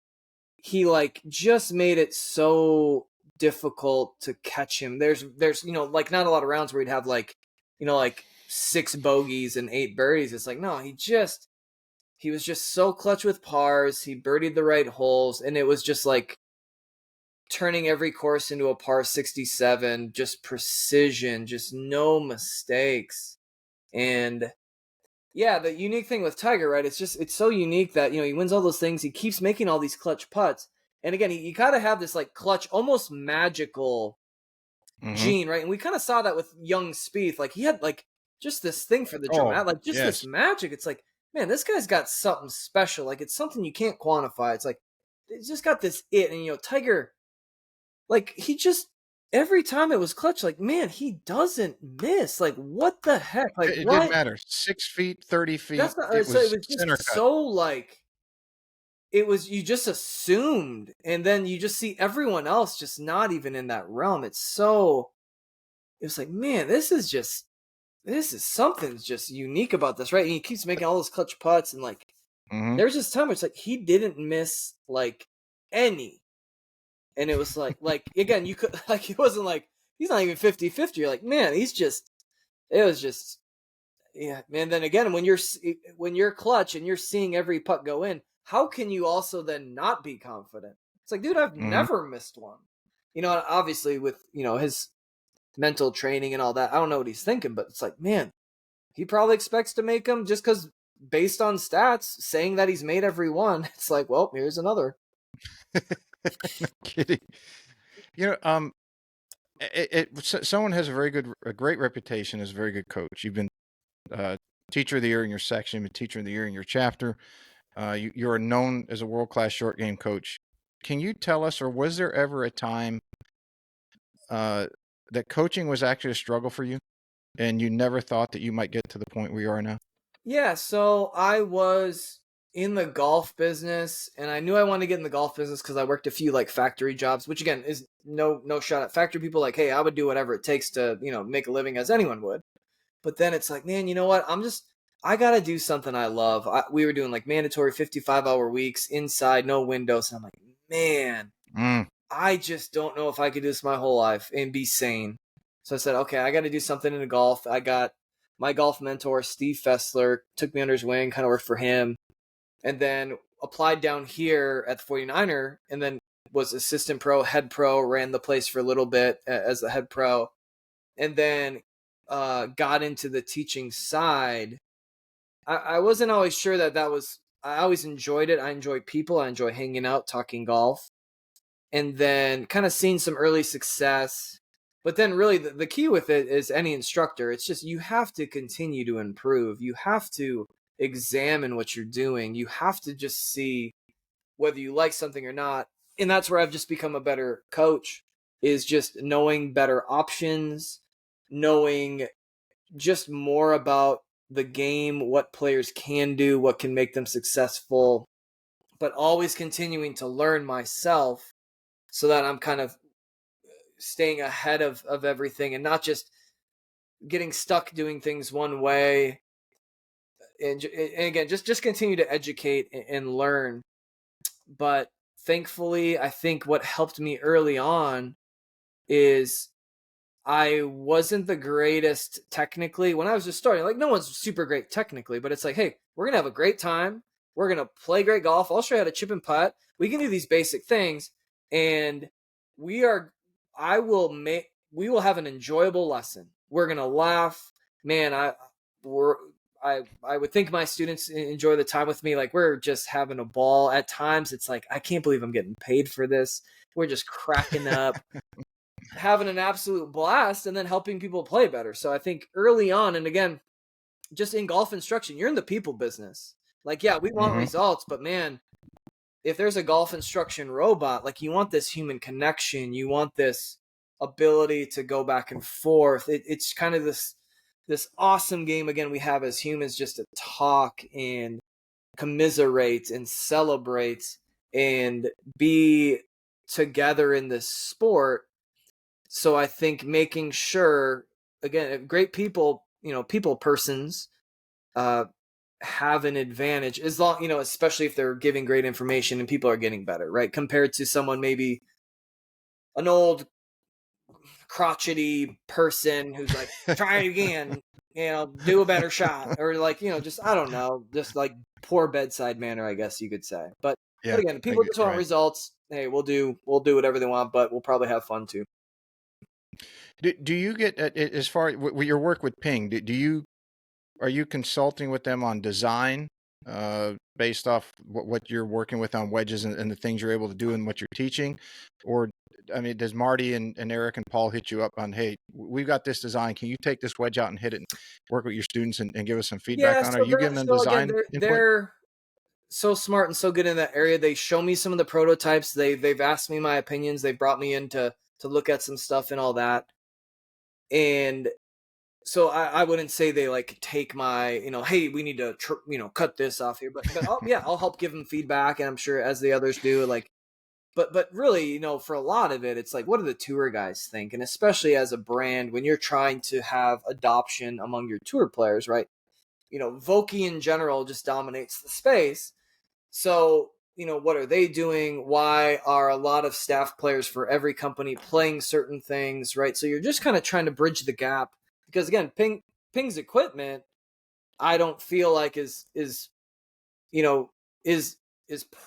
Speaker 2: like just made it so difficult to catch him. There's like not a lot of rounds where he'd have like like 6 bogeys and 8 birdies. It's like, no, he was just so clutch with pars. He birdied the right holes, and it was just like turning every course into a par 67, just precision, just no mistakes. And yeah, the unique thing with Tiger, right? It's so unique that, he wins all those things. He keeps making all these clutch putts. And again, you gotta have this like clutch, almost magical gene, right? And we kind of saw that with young Spieth. Like he had like just this thing for the dramatic, like just this magic. It's like, man, this guy's got something special. Like it's something you can't quantify. It's like, he's just got this it. And Tiger, like he just every time it was clutch, like, man, he doesn't miss. Like, what the heck? Like,
Speaker 1: It didn't
Speaker 2: what?
Speaker 1: matter. 6 feet, 30 feet.
Speaker 2: That's not,
Speaker 1: It
Speaker 2: so it
Speaker 1: was
Speaker 2: was just
Speaker 1: center cut.
Speaker 2: so like, it was, you just assumed, and then you just see everyone else just not even in that realm. It's so, it was like, man, this is something's just unique about this, right? And he keeps making all those clutch putts, and like,
Speaker 1: Mhm.
Speaker 2: there's this time where it's like he didn't miss like any. And it was like again, you could like, it wasn't like he's not even 50-50. You're like, man, he's just, it was just, yeah, man. Then again, when you're clutch and you're seeing every putt go in, how can you also then not be confident? It's like, dude, I've
Speaker 1: Mhm.
Speaker 2: never missed one. Obviously with his mental training and all that, I don't know what he's thinking, but it's like, man, he probably expects to make them just because based on stats saying that he's made every one. It's like, well, here's another.
Speaker 1: No kidding. You know, someone has a great reputation as a very good coach. You've been uh, teacher of the year in your section, been teacher of the year in your chapter. You are known as a world-class short game coach. Can you tell us, or was there ever a time uh, that coaching was actually a struggle for you, and you never thought that you might get to the point where you are now?
Speaker 2: Yeah, so I was in the golf business, and I knew I wanted to get in the golf business because I worked a few like factory jobs, which again is no shot at factory people. Like, hey, I would do whatever it takes to make a living as anyone would. But then it's like, man, you know what? I gotta do something I love. We were doing like mandatory 55-hour weeks inside, no windows. And I'm like, man,
Speaker 1: Mm.
Speaker 2: I just don't know if I could do this my whole life and be sane. So I said, okay, I got to do something in the golf. I got my golf mentor, Steve Fessler, took me under his wing, kind of worked for him, and then applied down here at the 49er, and then was assistant pro, head pro, ran the place for a little bit as the head pro, and then got into the teaching side. I wasn't always sure that was, I always enjoyed it. I enjoy people. I enjoy hanging out, talking golf, and then kind of seen some early success. But then really the key with it is any instructor. It's just you have to continue to improve. You have to examine what you're doing. You have to just see whether you like something or not. And that's where I've just become a better coach, is just knowing better options, knowing just more about the game, what players can do, what can make them successful, but always continuing to learn myself so that I'm kind of staying ahead of everything and not just getting stuck doing things one way. And again, just continue to educate and learn. But thankfully, I think what helped me early on is I wasn't the greatest technically when I was just starting. Like, no one's super great technically, but it's like, hey, we're gonna have a great time. We're gonna play great golf. I'll show you how to chip and putt. We can do these basic things, and we are. I will make. We will have an enjoyable lesson. We're gonna laugh, man. We're. I would think my students enjoy the time with me. Like, we're just having a ball. At times, it's like, I can't believe I'm getting paid for this. We're just cracking up, having an absolute blast, and then helping people play better. So I think early on, and again, just in golf instruction, you're in the people business. Like, yeah, we want
Speaker 1: Mhm.
Speaker 2: results, but man, if there's a golf instruction robot, like, you want this human connection, you want this ability to go back and forth. It's kind of this awesome game again we have as humans, just to talk and commiserate and celebrate and be together in this sport. So I think making sure, again, great people, people persons, uh, have an advantage as long, especially if they're giving great information and people are getting better, right? Compared to someone maybe an old crotchety person who's like, try it again, do a better shot, or like, just, I don't know, just like poor bedside manner, I guess you could say. But
Speaker 1: Yeah,
Speaker 2: again,
Speaker 1: I
Speaker 2: people
Speaker 1: get
Speaker 2: just
Speaker 1: you
Speaker 2: want
Speaker 1: right.
Speaker 2: results. Hey, we'll do whatever they want, but we'll probably have fun too.
Speaker 1: Do you get as far with your work with Ping? Do you Are you consulting with them on design based off what you're working with on wedges and the things you're able to do and what you're teaching? Or, I mean, does Marty and Eric and Paul hit you up on, hey, we've got this design. Can you take this wedge out and hit it and work with your students and give us some feedback
Speaker 2: Yeah,
Speaker 1: on it? Are you giving them
Speaker 2: so again,
Speaker 1: design input?
Speaker 2: they're so smart and so good in that area. They show me some of the prototypes. They've asked me my opinions. They've brought me in to to look at some stuff and all that. And so I wouldn't say they like take my, hey, we need to, cut this off here, but yeah, I'll help give them feedback, and I'm sure as the others do, like, but really, for a lot of it, it's like, what do the tour guys think? And especially as a brand, when you're trying to have adoption among your tour players, right? Vokey in general just dominates the space. So, what are they doing? Why are a lot of staff players for every company playing certain things, right? So you're just kind of trying to bridge the gap, because again, Ping's equipment, I don't feel like is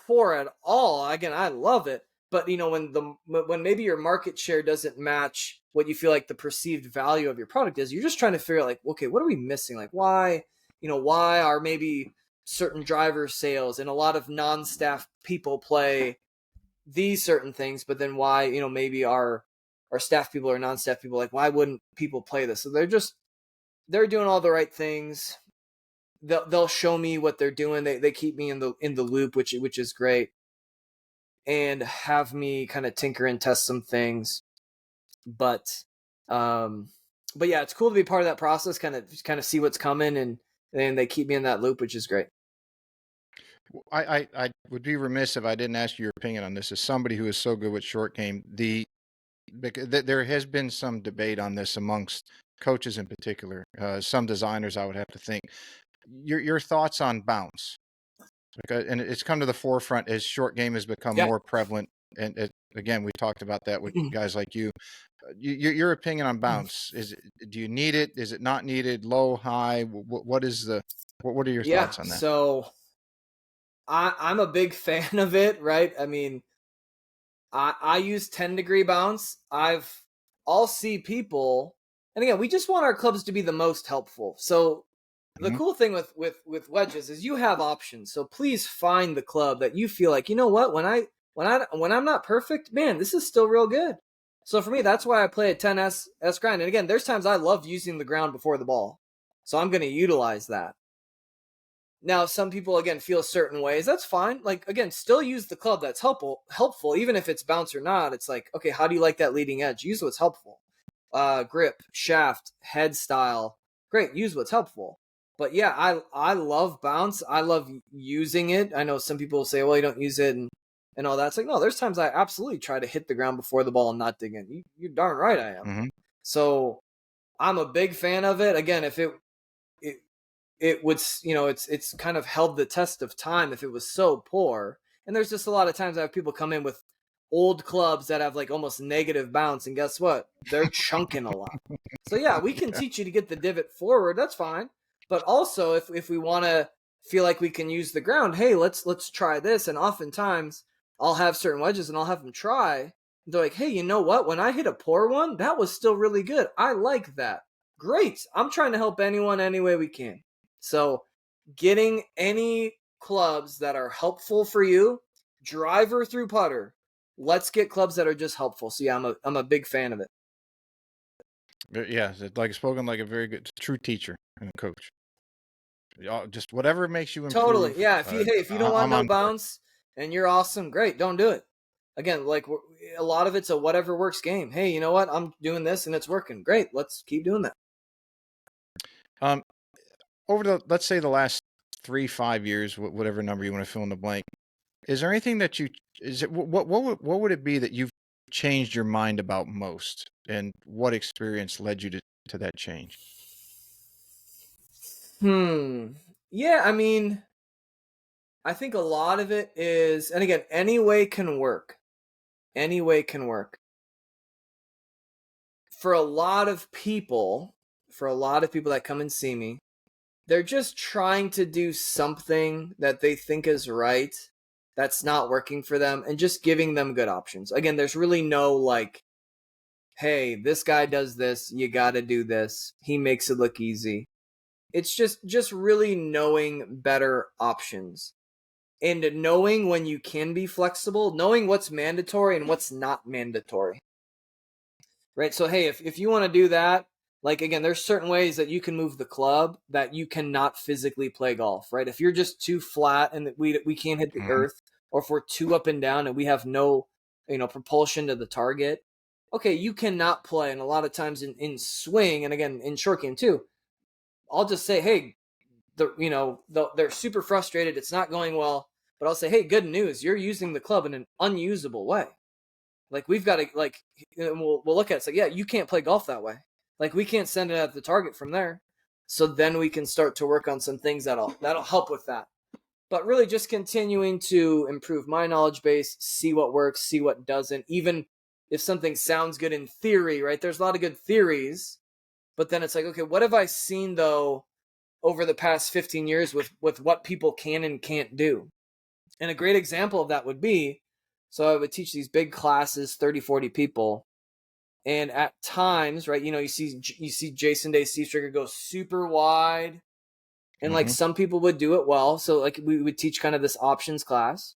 Speaker 2: poor at all. Again, I love it, but when maybe your market share doesn't match what you feel like the perceived value of your product is, you're just trying to figure out, like, okay, what are we missing? Like, why are maybe certain driver sales and a lot of non-staff people play these certain things, but then why, maybe our staff people or non-staff people, like, why wouldn't people play this? So they're doing all the right things. They'll show me what they're doing. They keep me in the loop, which is great, and have me kind of tinker and test some things. But yeah, it's cool to be part of that process, kind of see what's coming, and they keep me in that loop, which is great.
Speaker 1: I would be remiss if I didn't ask you your opinion on this. As somebody who is so good with short game, there has been some debate on this amongst coaches in particular, some designers, I would have to think. Your thoughts on bounce, and it's come to the forefront as short game has become more prevalent. And again, we talked about that with guys like you. Your opinion on bounce, do you need it? Is it not needed? Low, high? What are your thoughts on that?
Speaker 2: So I'm a big fan of it, right? I mean, I use 10-degree bounce. I'll see people, and again, we just want our clubs to be the most helpful. So the cool thing with wedges is you have options. So please find the club that you feel like, what, when I'm not perfect, man, this is still real good. So for me, that's why I play a 10S grind. And again, there's times I love using the ground before the ball, so I'm going to utilize that. Now, some people, again, feel certain ways. That's fine. Like, again, still use the club that's helpful, even if it's bounce or not. It's like, okay, how do you like that leading edge? Use what's helpful. Grip, shaft, head style. Great, use what's helpful. But yeah, I love bounce. I love using it. I know some people will say, well, you don't use it and all that. It's like, no, there's times I absolutely try to hit the ground before the ball and not dig in. You're darn right I am. So I'm a big fan of it. Again, if it would, it's kind of held the test of time if it was so poor. And there's just a lot of times I have people come in with old clubs that have like almost negative bounce, and guess what? They're chunking a lot. So yeah, we can teach you to get the divot forward. That's fine. But also, if we want to feel like we can use the ground, hey, let's try this. And oftentimes, I'll have certain wedges and I'll have them try. They're like, hey, you know what? When I hit a poor one, that was still really good. I like that. Great. I'm trying to help anyone any way we can. So getting any clubs that are helpful for you, driver through putter, let's get clubs that are just helpful. So yeah, I'm a big fan of it.
Speaker 1: Yeah, like spoken like a very good, true teacher and a coach. Just whatever makes you improve.
Speaker 2: Totally. Yeah. If you don't want no bounce and you're awesome, great. Don't do it. Again, like a lot of it's a whatever works game. Hey, you know what? I'm doing this and it's working. Great. Let's keep doing that.
Speaker 1: Over let's say the last 3-5 years, whatever number you want to fill in the blank, is there anything that what would it be that you've changed your mind about most, and what experience led you to that change?
Speaker 2: Yeah, I mean, I think a lot of it is, and again, any way can work. Any way can work. For a lot of people that come and see me, they're just trying to do something that they think is right that's not working for them, and just giving them good options. Again, there's really no like, hey, this guy does this, you got to do this. He makes it look easy. It's just really knowing better options, and knowing when you can be flexible, knowing what's mandatory and what's not mandatory. Right? So hey, if you want to do that, like, again, there's certain ways that you can move the club that you cannot physically play golf, right? If you're just too flat and we can't hit the earth, or if we're too up and down and we have no, propulsion to the target, okay, you cannot play. And a lot of times in swing, and again, in short game too, I'll just say, hey, they're super frustrated. It's not going well. But I'll say, hey, good news. You're using the club in an unusable way. Like, we've got to, like, we'll look at it. It's like, yeah, you can't play golf that way. Like, we can't send it at the target from there. So then we can start to work on some things that'll help with that. But really just continuing to improve my knowledge base, see what works, see what doesn't. Even if something sounds good in theory, right? There's a lot of good theories. But then it's like, okay, what have I seen, though, over the past 15 years with what people can and can't do? And a great example of that would be, so I would teach these big classes, 30, 40 people. And at times, right, you see Jason Day, Steve Stricker go super wide. And like some people would do it well. So like we would teach kind of this options class.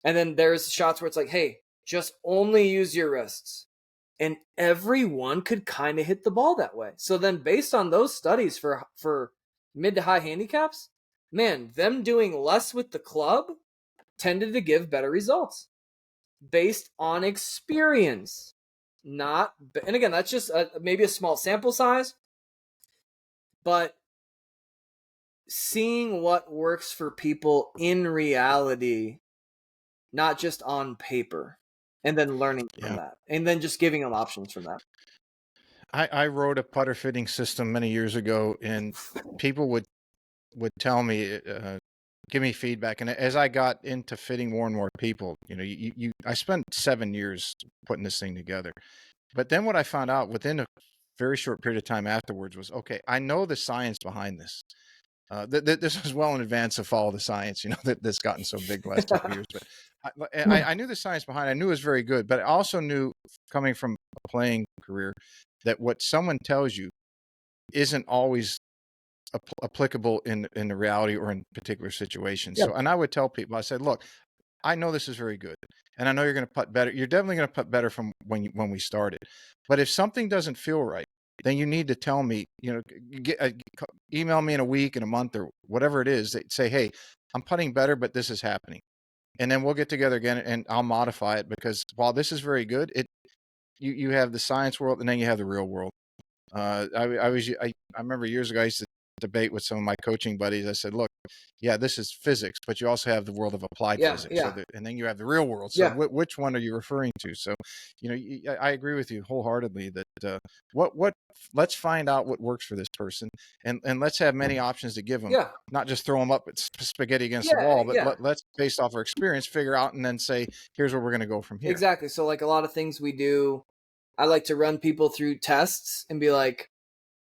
Speaker 2: And then there's shots where it's like, hey, just only use your wrists. And everyone could kind of hit the ball that way. So then based on those studies for mid to high handicaps, man, them doing less with the club tended to give better results based on experience. And again, that's just maybe a small sample size, but seeing what works for people in reality, not just on paper, and then learning from that, and then just giving them options from that.
Speaker 1: I wrote a putter fitting system many years ago, and people would tell me, give me feedback. And as I got into fitting more and more people, I spent 7 years putting this thing together. But then what I found out within a very short period of time afterwards was, okay, I know the science behind this. This was well in advance of Follow the Science, that's gotten so big the last couple of years. But I knew the science behind it. I knew it was very good, but I also knew, coming from a playing career, that what someone tells you isn't always applicable in the reality or in particular situations.
Speaker 2: Yeah.
Speaker 1: So, and I would tell people, I said, look, I know this is very good, and I know you're going to putt better. You're definitely going to putt better from when we started. But if something doesn't feel right, then you need to tell me. Email me in a week, in a month, or whatever it is. Say, hey, I'm putting better, but this is happening, and then we'll get together again, and I'll modify it, because while this is very good, you have the science world, and then you have the real world. I remember years ago, I used to debate with some of my coaching buddies. I said, look, yeah, this is physics, but you also have the world of applied physics.
Speaker 2: Yeah.
Speaker 1: And then you have the real world. So which one are you referring to? So, I agree with you wholeheartedly that let's find out what works for this person, and let's have many options to give them.
Speaker 2: Yeah.
Speaker 1: Not just throw them up at spaghetti against the wall, but let's, based off our experience, figure out and then say, here's where we're going to go from here.
Speaker 2: Exactly. So like a lot of things we do, I like to run people through tests and be like,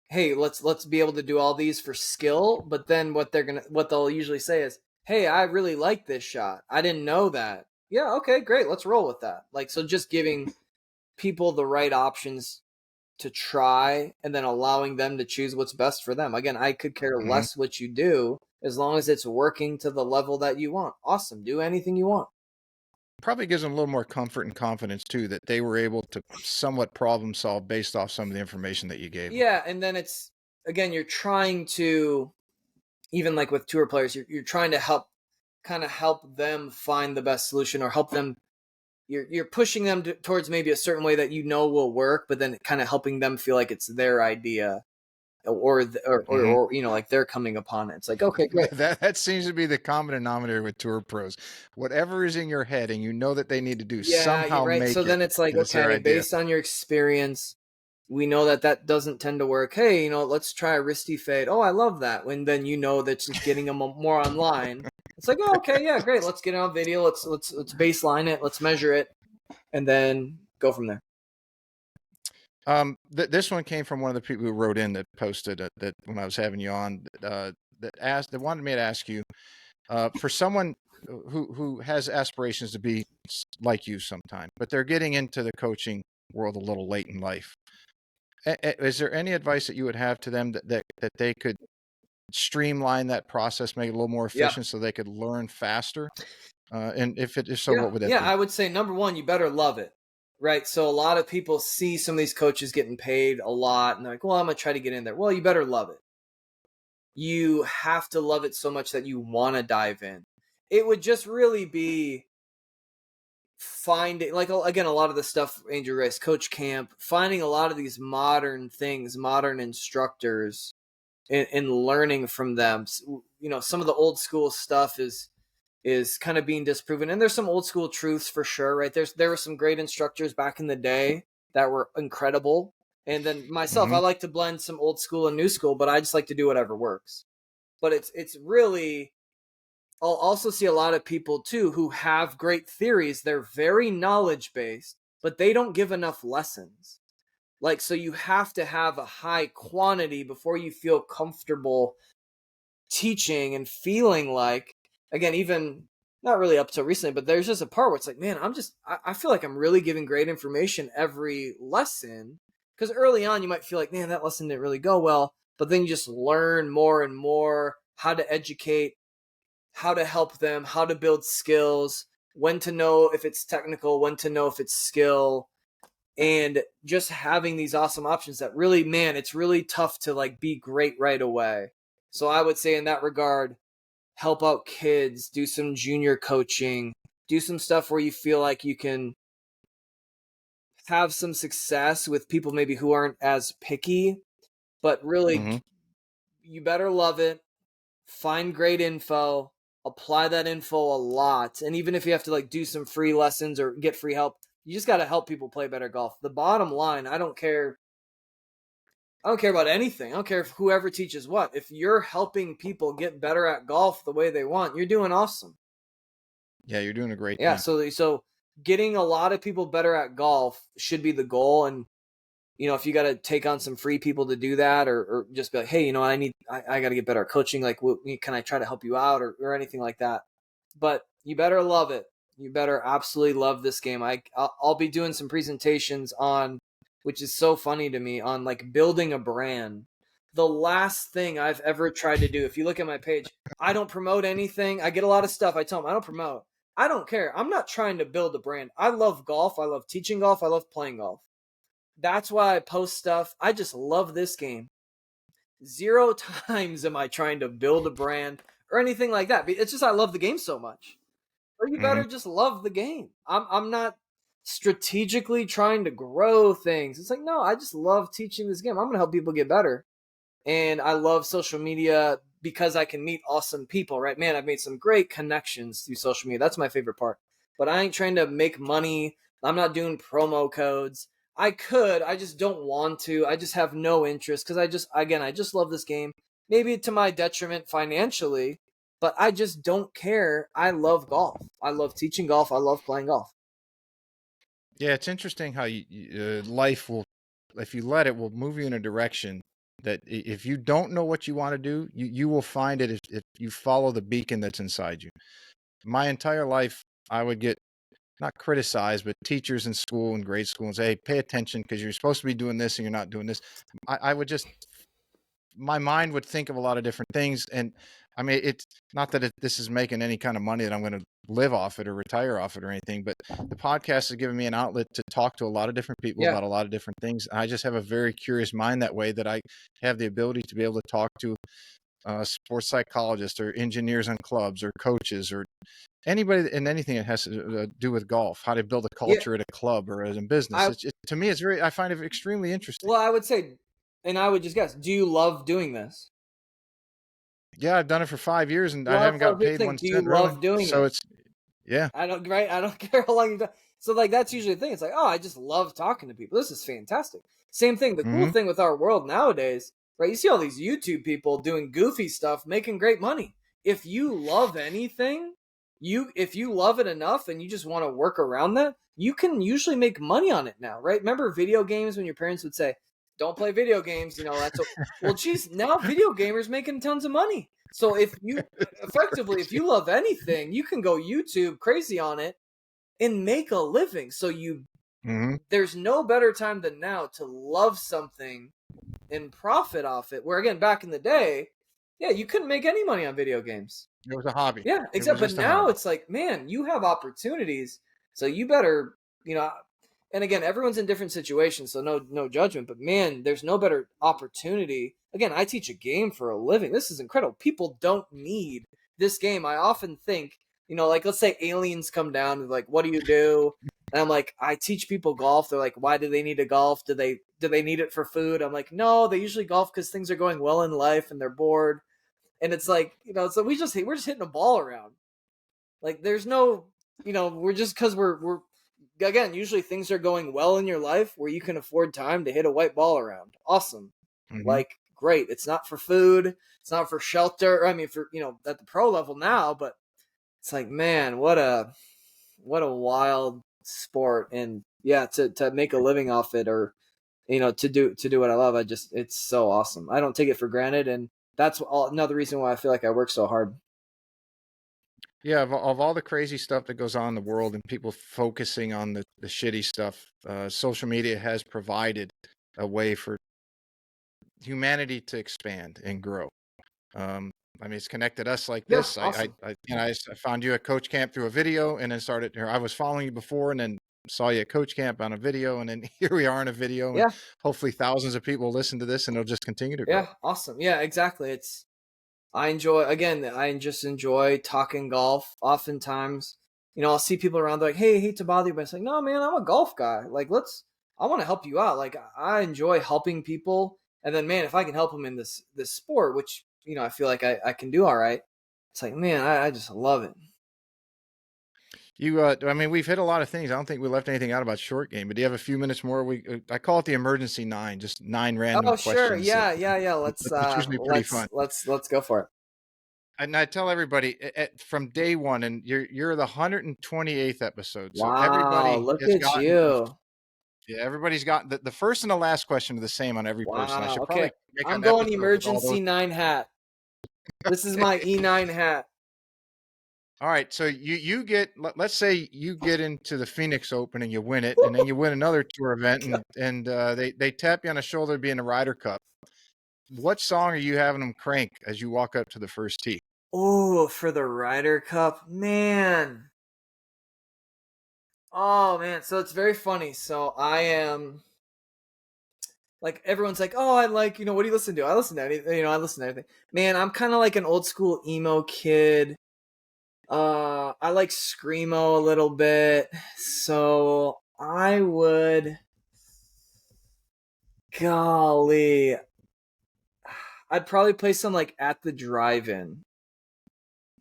Speaker 2: hey, let's be able to do all these for skill. But then what they'll usually say is, hey, I really like this shot. I didn't know that. Yeah, okay, great. Let's roll with that. Like, so just giving people the right options to try, and then allowing them to choose what's best for them. Again, I could care less what you do, as long as it's working to the level that you want. Awesome. Do anything you want.
Speaker 1: Probably gives them a little more comfort and confidence too, that they were able to somewhat problem solve based off some of the information that you gave them.
Speaker 2: Yeah, and then it's, again, you're trying to, even like with tour players, you're trying to help them find the best solution, or help them. You're pushing them towards maybe a certain way that will work, but then kind of helping them feel like it's their idea, or like they're coming upon it. It's like, okay, great.
Speaker 1: That seems to be the common denominator with tour pros. Whatever is in your head and you know that they need to do, somehow
Speaker 2: right.
Speaker 1: make
Speaker 2: so
Speaker 1: it.
Speaker 2: Then it's like, okay, based on your experience, we know that doesn't tend to work. Hey, let's try a wristy fade. Oh, I love that. When then that's just getting them more online. It's like, oh, okay, yeah, great. Let's get it on video. Let's baseline it. Let's measure it, and then go from there.
Speaker 1: This one came from one of the people who wrote in, that posted that when I was having you on, that wanted me to ask you, for someone who has aspirations to be like you sometime, but they're getting into the coaching world a little late in life. Is there any advice that you would have to them that they could streamline that process, make it a little more efficient, so they could learn faster? And if so, what would that be?
Speaker 2: I would say, number one, you better love it. Right. So a lot of people see some of these coaches getting paid a lot, and they're like, well, I'm going to try to get in there. Well, you better love it. You have to love it so much that you want to dive in. It would just really be finding, like, again, a lot of the stuff Andrew Rice, Coach Camp, finding a lot of these modern things, modern instructors, and learning from them. You know, some of the old school stuff is kind of being disproven, and there's some old school truths for sure, right? There were some great instructors back in the day that were incredible, and then myself, I like to blend some old school and new school, but I just like to do whatever works. But it's really, I'll also see a lot of people too who have great theories. They're very knowledge based, but they don't give enough lessons. Like, so you have to have a high quantity before you feel comfortable teaching and feeling like, again, even not really up till recently, but there's just a part where it's like, man, I feel like I'm really giving great information every lesson. Because early on, you might feel like, man, that lesson didn't really go well. But then you just learn more and more how to educate, how to help them, how to build skills, when to know if it's technical, when to know if it's skill, and just having these awesome options that really, man, it's really tough to like be great right away. So I would say in that regard, help out kids, do some junior coaching, do some stuff where you feel like you can have some success with people maybe who aren't as picky, but really you better love it, find great info, apply that info a lot. And even if you have to like do some free lessons or get free help, you just got to help people play better golf. The bottom line, I don't care about anything. I don't care if whoever teaches what. If you're helping people get better at golf the way they want, you're doing awesome.
Speaker 1: Yeah, you're doing a great
Speaker 2: thing. So getting a lot of people better at golf should be the goal. And, you know, if you got to take on some free people to do that, or just be like, hey, you know, I got to get better at coaching. Like, can I try to help you out or anything like that? But you better love it. You better absolutely love this game. I'll be doing some presentations on, which is so funny to me, on like building a brand. The last thing I've ever tried to do, if you look at my page, I don't promote anything. I get a lot of stuff. I tell them I don't promote. I don't care. I'm not trying to build a brand. I love golf. I love teaching golf. I love playing golf. That's why I post stuff. I just love this game. 0 times am I trying to build a brand or anything like that. It's just I love the game so much. Or you better just love the game. I'm not strategically trying to grow things. It's like, no, I just love teaching this game. I'm going to help people get better. And I love social media because I can meet awesome people, right? Man, I've made some great connections through social media. That's my favorite part. But I ain't trying to make money. I'm not doing promo codes. I could. I just don't want to. I just have no interest because I just love this game. Maybe to my detriment financially, but I just don't care. I love golf. I love teaching golf. I love playing golf.
Speaker 1: Yeah, it's interesting how life will, if you let it, will move you in a direction that if you don't know what you want to do, you will find it if you follow the beacon that's inside you. My entire life, I would get not criticized, but teachers in school and grade school and say, hey, pay attention because you're supposed to be doing this and you're not doing this. I would just, my mind would think of a lot of different things. And I mean, it's not that this is making any kind of money that I'm going to live off it or retire off it or anything, but the podcast has given me an outlet to talk to a lot of different people about a lot of different things. I just have a very curious mind that way, that I have the ability to be able to talk to sports psychologists or engineers on clubs or coaches or anybody in anything that has to do with golf, how to build a culture at a club or as a business. To me, I find it extremely interesting.
Speaker 2: Well, I would say, and I would just guess, do you love doing this?
Speaker 1: Yeah, I've done it for 5 years and I haven't got paid 1 cent.
Speaker 2: Do you love doing it?
Speaker 1: So it's, yeah.
Speaker 2: I don't care how long you've done. So like, that's usually the thing. It's like, oh, I just love talking to people. This is fantastic. Same thing. The cool thing with our world nowadays, right? You see all these YouTube people doing goofy stuff, making great money. If you love anything, if you love it enough and you just want to work around that, you can usually make money on it now, right? Remember video games when your parents would say, don't play video games, you know, well, geez, now video gamers making tons of money. So if you love anything, you can go YouTube crazy on it and make a living. So there's no better time than now to love something and profit off it. Where again, back in the day, yeah, you couldn't make any money on video games.
Speaker 1: It was a hobby.
Speaker 2: Yeah, but now it's like, man, you have opportunities. So you better, you know, and again, everyone's in different situations, so no judgment, but man, there's no better opportunity. Again, I teach a game for a living. This is incredible. People don't need this game. I often think, you know, like let's say aliens come down and like, what do you do? And I'm like, I teach people golf. They're like, why do they need to golf? Do they need it for food? I'm like, no, they usually golf because things are going well in life and they're bored. And it's like, so we're just hitting a ball around. Like there's no, we're just because we're again, usually things are going well in your life where you can afford time to hit a white ball around. Awesome.
Speaker 1: Mm-hmm.
Speaker 2: Like great. It's not for food. It's not for shelter. I mean, for, at the pro level now, but it's like, man, what a wild sport. And yeah, to make a living off it, or, to do what I love. It's so awesome. I don't take it for granted. And that's another reason why I feel like I work so hard.
Speaker 1: Yeah, of all the crazy stuff that goes on in the world and people focusing on the shitty stuff, social media has provided a way for humanity to expand and grow. I mean, it's connected us like
Speaker 2: Yeah.
Speaker 1: this.
Speaker 2: Awesome.
Speaker 1: I found you at Coach Camp through a video, and then started. I was following you before, and then saw you at Coach Camp on a video, and then here we are in a video, and
Speaker 2: Yeah.
Speaker 1: hopefully thousands of people listen to this, and it'll just continue to grow.
Speaker 2: Yeah. Awesome. Yeah, exactly. I just enjoy talking golf. Oftentimes, I'll see people around like, hey, I hate to bother you, but it's like, no, man, I'm a golf guy. Like, I want to help you out. Like, I enjoy helping people. And then, man, if I can help them in this sport, which, I feel like I can do all right. It's like, man, I just love it.
Speaker 1: I mean, we've hit a lot of things. I don't think we left anything out about short game, but do you have a few minutes more? I call it the emergency 9, just 9 random
Speaker 2: Oh, sure.
Speaker 1: questions.
Speaker 2: Yeah. Let's,
Speaker 1: That's usually pretty fun.
Speaker 2: let's go for it.
Speaker 1: And I tell everybody from day one, and you're the 128th episode, so
Speaker 2: Wow.
Speaker 1: everybody
Speaker 2: Look
Speaker 1: has
Speaker 2: at
Speaker 1: gotten.
Speaker 2: you.
Speaker 1: Yeah, everybody's got the first and the last question are the same on every person. I
Speaker 2: Wow.
Speaker 1: should
Speaker 2: Okay.
Speaker 1: probably make
Speaker 2: I'm
Speaker 1: an
Speaker 2: going
Speaker 1: episode with all those.
Speaker 2: emergency 9 hat. This is my E9 hat.
Speaker 1: All right, so you get, let's say you get into the Phoenix Open and you win it, and then you win another tour event, and they tap you on the shoulder to be in the Ryder Cup. What song are you having them crank as you walk up to the first tee?
Speaker 2: Oh, for the Ryder Cup, man. Oh man, so it's very funny. So I am like, everyone's like, oh, I like, what do you listen to? I listen to anything, I listen to everything. Man, I'm kind of like an old school emo kid. I like screamo a little bit, so I would, golly, I'd probably play some like At the Drive-In,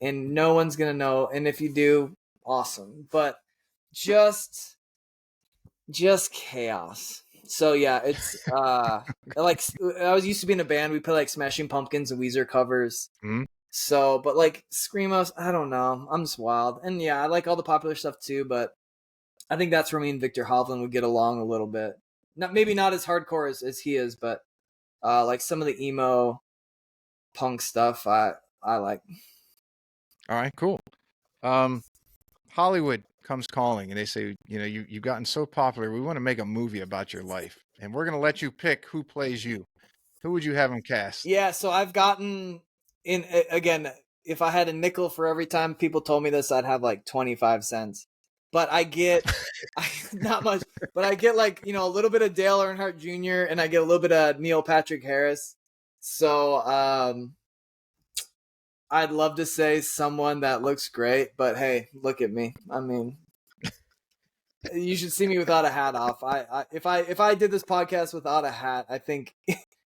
Speaker 2: and no one's gonna know. And if you do, awesome. But just chaos. So yeah, it's like, I was used to be in a band. We play like Smashing Pumpkins and Weezer covers.
Speaker 1: Mm-hmm.
Speaker 2: So, but like screamos, I don't know. I'm just wild. And yeah, I like all the popular stuff too, but I think that's where me and Victor Hovland would get along a little bit. Maybe not as hardcore as he is, but like some of the emo punk stuff I like.
Speaker 1: All right, cool. Hollywood comes calling and they say, you've gotten so popular. We want to make a movie about your life, and we're going to let you pick who plays you. Who would you have them cast?
Speaker 2: Yeah, so I've gotten in, again, if I had a nickel for every time people told me this, I'd have like 25 cents. But I get not much, but I get like, a little bit of Dale Earnhardt Jr. and I get a little bit of Neil Patrick Harris. So I'd love to say someone that looks great, but hey, look at me. I mean, you should see me without a hat off. If I did this podcast without a hat, I think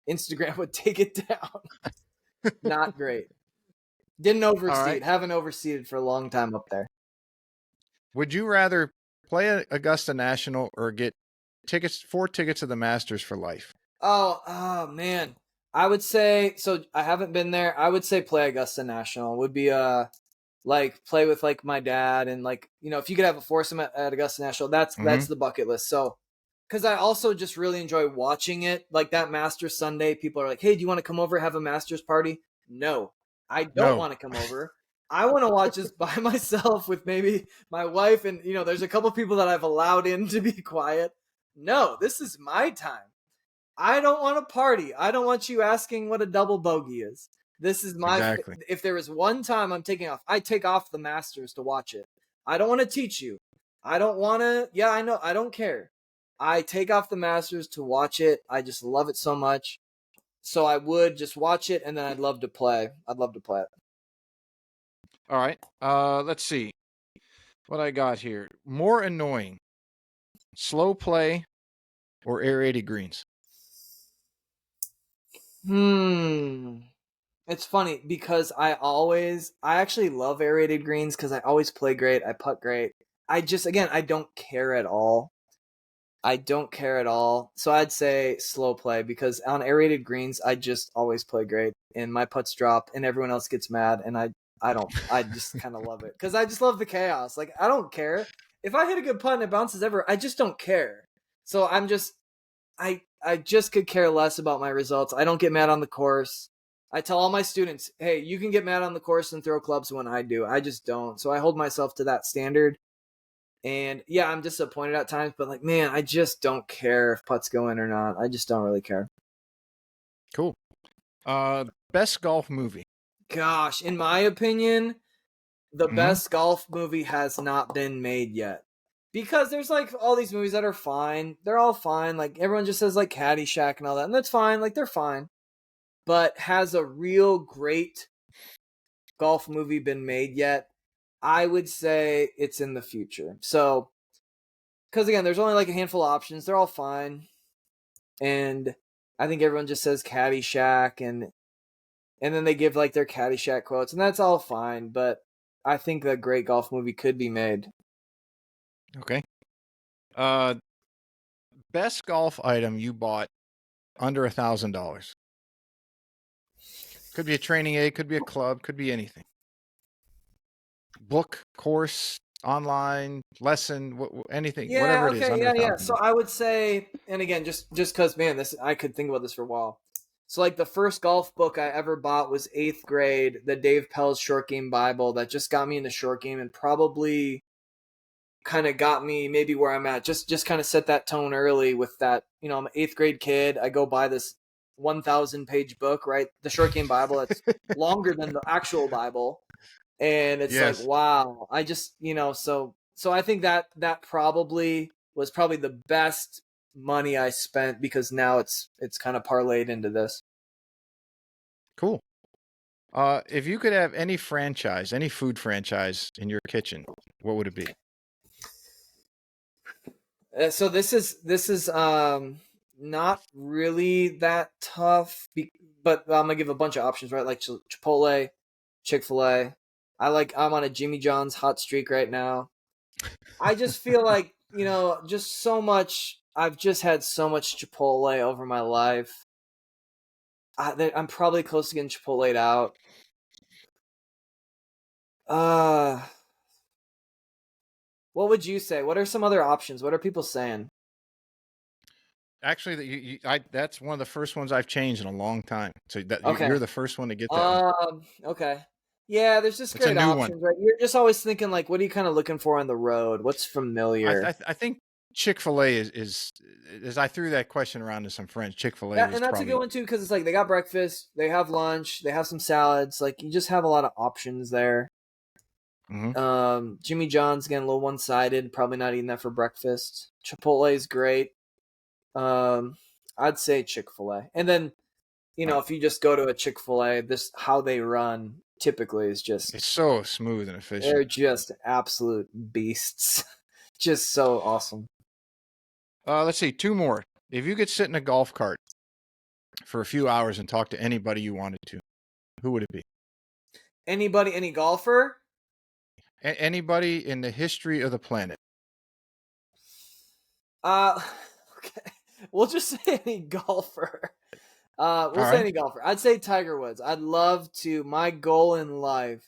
Speaker 2: Instagram would take it down. Not great. Didn't overseed. Right. Haven't overseeded for a long time up there.
Speaker 1: Would you rather play at Augusta National or get 4 tickets to the Masters for life?
Speaker 2: Oh man. I would say, so I haven't been there. I would say play Augusta National. Would be like play with like my dad, and like, if you could have a foursome at Augusta National, that's the bucket list. So because I also just really enjoy watching it. Like that Masters Sunday, people are like, hey, do you want to come over, have a Masters party? No, I don't want to come over. I want to watch this by myself with maybe my wife, and there's a couple people that I've allowed in to be quiet. No, this is my time. I don't want to party. I don't want you asking what a double bogey is. This is my, exactly. If there is one time I'm taking off, I take off the Masters to watch it. I don't want to teach you. I don't want to, yeah, I know. I don't care. I take off the Masters to watch it. I just love it so much. So I would just watch it, and then I'd love to play. I'd love to play it.
Speaker 1: All right. Let's see what I got here. More annoying, slow play or aerated greens?
Speaker 2: It's funny because I actually love aerated greens because I always play great. I putt great. Again, I don't care at all. I don't care at all. So I'd say slow play because on aerated greens, I just always play great and my putts drop and everyone else gets mad and I just kind of love it because I just love the chaos. Like I don't care if I hit a good putt and it bounces ever. I just don't care. So I just could care less about my results. I don't get mad on the course. I tell all my students, hey, you can get mad on the course and throw clubs when I do. I just don't. So I hold myself to that standard. And yeah, I'm disappointed at times, but like, man, I just don't care if putts go in or not. I just don't really care.
Speaker 1: Cool. Best golf movie?
Speaker 2: Gosh, in my opinion, the
Speaker 1: Mm-hmm.
Speaker 2: best golf movie has not been made yet. Because there's like all these movies that are fine. They're all fine. Like everyone just says like Caddyshack and all that. And that's fine. Like they're fine. But has a real great golf movie been made yet? I would say it's in the future. So, because again, there's only like a handful of options. They're all fine. And I think everyone just says Caddyshack and then they give like their Caddyshack quotes, and that's all fine. But I think a great golf movie could be made.
Speaker 1: Okay. Uh, best golf item you bought under $1,000? Could be a training aid, could be a club, could be anything. Book, course, online, lesson, anything, whatever
Speaker 2: Yeah,
Speaker 1: it is
Speaker 2: okay,
Speaker 1: under
Speaker 2: yeah,
Speaker 1: a
Speaker 2: yeah.
Speaker 1: thousand
Speaker 2: So
Speaker 1: bucks.
Speaker 2: I would say, and again, just because, man, this I could think about this for a while. So like the first golf book I ever bought was eighth grade, the Dave Pell's Short Game Bible that just got me into short game and probably kind of got me maybe where I'm at. Just kind of set that tone early with that. You know, I'm an eighth grade kid. I go buy this 1,000-page book, right? The Short Game Bible that's longer than the actual Bible, and it's like,
Speaker 1: Yes.
Speaker 2: wow. I just, so I think that probably was probably the best money I spent because now it's kind of parlayed into this.
Speaker 1: Cool. If you could have any franchise, any food franchise in your kitchen, what would it be?
Speaker 2: So this is not really that tough, but I'm gonna give a bunch of options, right? Like Chipotle, Chick-fil-A. I'm on a Jimmy John's hot streak right now. I just feel like just so much. I've just had so much Chipotle over my life. I'm probably close to getting Chipotle out. Uh, what would you say? What are some other options? What are people saying?
Speaker 1: Actually, that's one of the first ones I've changed in a long time. So you're
Speaker 2: Okay.
Speaker 1: the first one to get that one.
Speaker 2: Okay. Yeah, there's just
Speaker 1: It's a
Speaker 2: great
Speaker 1: new one.
Speaker 2: options, right? You're just always thinking like, what are you kind of looking for on the road? What's familiar?
Speaker 1: I think Chick-fil-A is as I threw that question around to some friends. Chick-fil-A
Speaker 2: Yeah,
Speaker 1: was
Speaker 2: and that's a good
Speaker 1: probably
Speaker 2: one too because it's like they got breakfast, they have lunch, they have some salads. Like you just have a lot of options there.
Speaker 1: hmm
Speaker 2: Jimmy John's getting a little one-sided. Probably not eating that for breakfast. Chipotle is great. Um, I'd say Chick-fil-A, and then if you just go to a Chick-fil-A, this how they run typically is just
Speaker 1: It's so smooth and efficient.
Speaker 2: they're just absolute beasts. Just so awesome.
Speaker 1: Let's see, two more. If you could sit in a golf cart for a few hours and talk to anybody you wanted to, who would it be?
Speaker 2: Anybody, any golfer?
Speaker 1: Anybody in the history of the planet.
Speaker 2: Uh, okay. We'll just say any golfer.
Speaker 1: All
Speaker 2: We'll say
Speaker 1: right.
Speaker 2: any golfer. I'd say Tiger Woods. I'd love to. My goal in life,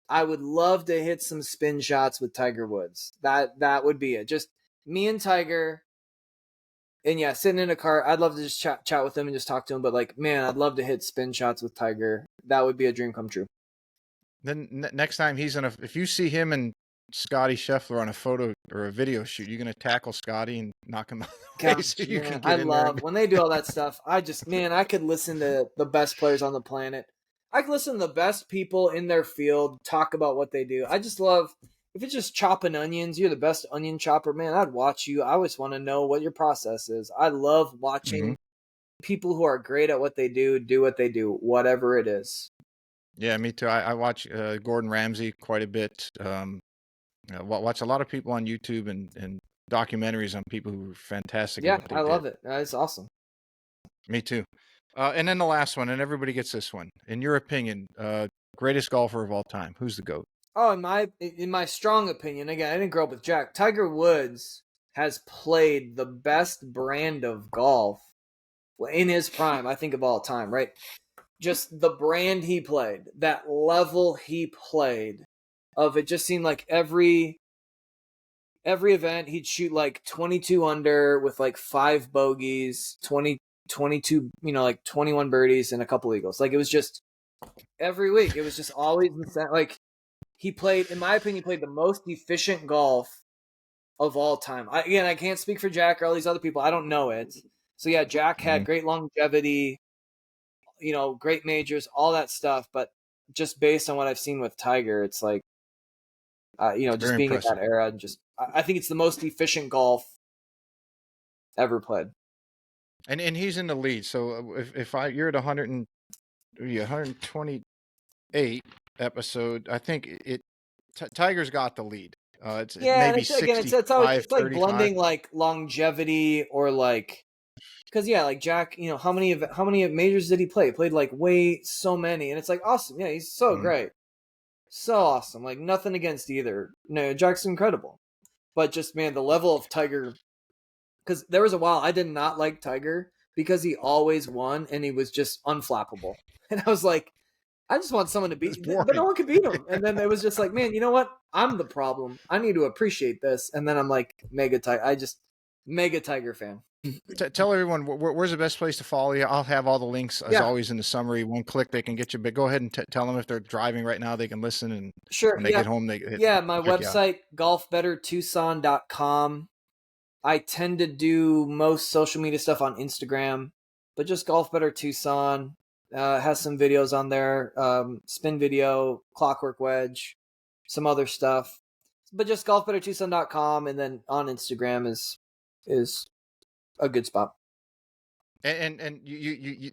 Speaker 2: I would love to hit some spin shots with Tiger Woods. That would be it. Just me and Tiger, and yeah, sitting in a car. I'd love to just chat with him and just talk to him. But like, man, I'd love to hit spin shots with Tiger. That would be a dream come true.
Speaker 1: Then next time if you see him and Scotty Scheffler on a photo or a video shoot, you're gonna tackle Scotty and knock him out of the way so
Speaker 2: Gosh,
Speaker 1: you
Speaker 2: man,
Speaker 1: can
Speaker 2: I
Speaker 1: get in there
Speaker 2: love
Speaker 1: and
Speaker 2: when they do all that stuff. I could listen to the best players on the planet. I could listen to the best people in their field talk about what they do. I just love if it's just chopping onions. You're the best onion chopper, man. I'd watch you. I always want to know what your process is. I love
Speaker 1: hmm
Speaker 2: watching people who are great at what they do what they do, whatever it is.
Speaker 1: Yeah, me too. I watch Gordon Ramsay quite a bit. Watch a lot of people on YouTube and documentaries on people who are fantastic at
Speaker 2: Yeah,
Speaker 1: what they
Speaker 2: I
Speaker 1: did.
Speaker 2: love it. It's awesome.
Speaker 1: Me too. And then the last one, and everybody gets this one. In your opinion, greatest golfer of all time, who's the GOAT?
Speaker 2: Oh, in my strong opinion, again, I didn't grow up with Jack. Tiger Woods has played the best brand of golf in his prime, I think, of all time, right? Just the brand he played, that level he played, of it just seemed like every event he'd shoot like 22 under with like 5 bogeys, 22, like 21 birdies and a couple eagles. Like it was just every week. It was just always like he played, in my opinion, he played the most efficient golf of all time. I can't speak for Jack or all these other people. I don't know it. So yeah, Jack had great longevity, great majors, all that stuff. But just based on what I've seen with Tiger, it's like, just
Speaker 1: Very
Speaker 2: being
Speaker 1: impressive.
Speaker 2: in that era, and I think it's the most efficient golf ever played.
Speaker 1: And he's in the lead. So if you're at 128 episode, I think Tiger's got the lead. It's
Speaker 2: Yeah, and
Speaker 1: maybe
Speaker 2: it's always,
Speaker 1: 65,
Speaker 2: it's like
Speaker 1: 35.
Speaker 2: blending like longevity or like, because yeah, like Jack, how many majors did he play? He played like so many, and it's like awesome. Yeah, he's so great, so awesome. Like nothing against either. No, Jack's incredible, but just man, the level of Tiger. Because there was a while I did not like Tiger because he always won and he was just unflappable, and I was like, I just want someone to beat, but no one could beat him. And then it was just like, man, you know what? I'm the problem. I need to appreciate this. And then I'm like, mega Tiger fan.
Speaker 1: Tell everyone where's the best place to follow you. I'll have all the links as always in the summary. One click, they can get you. But go ahead and tell them if they're driving right now, they can listen. And
Speaker 2: sure,
Speaker 1: when they get home, they
Speaker 2: my website, golfbettertucson.com. I tend to do most social media stuff on Instagram, but just Golf Better Tucson has some videos on there, spin video, clockwork wedge, some other stuff. But just golfbettertucson.com, and then on Instagram is a good spot.
Speaker 1: And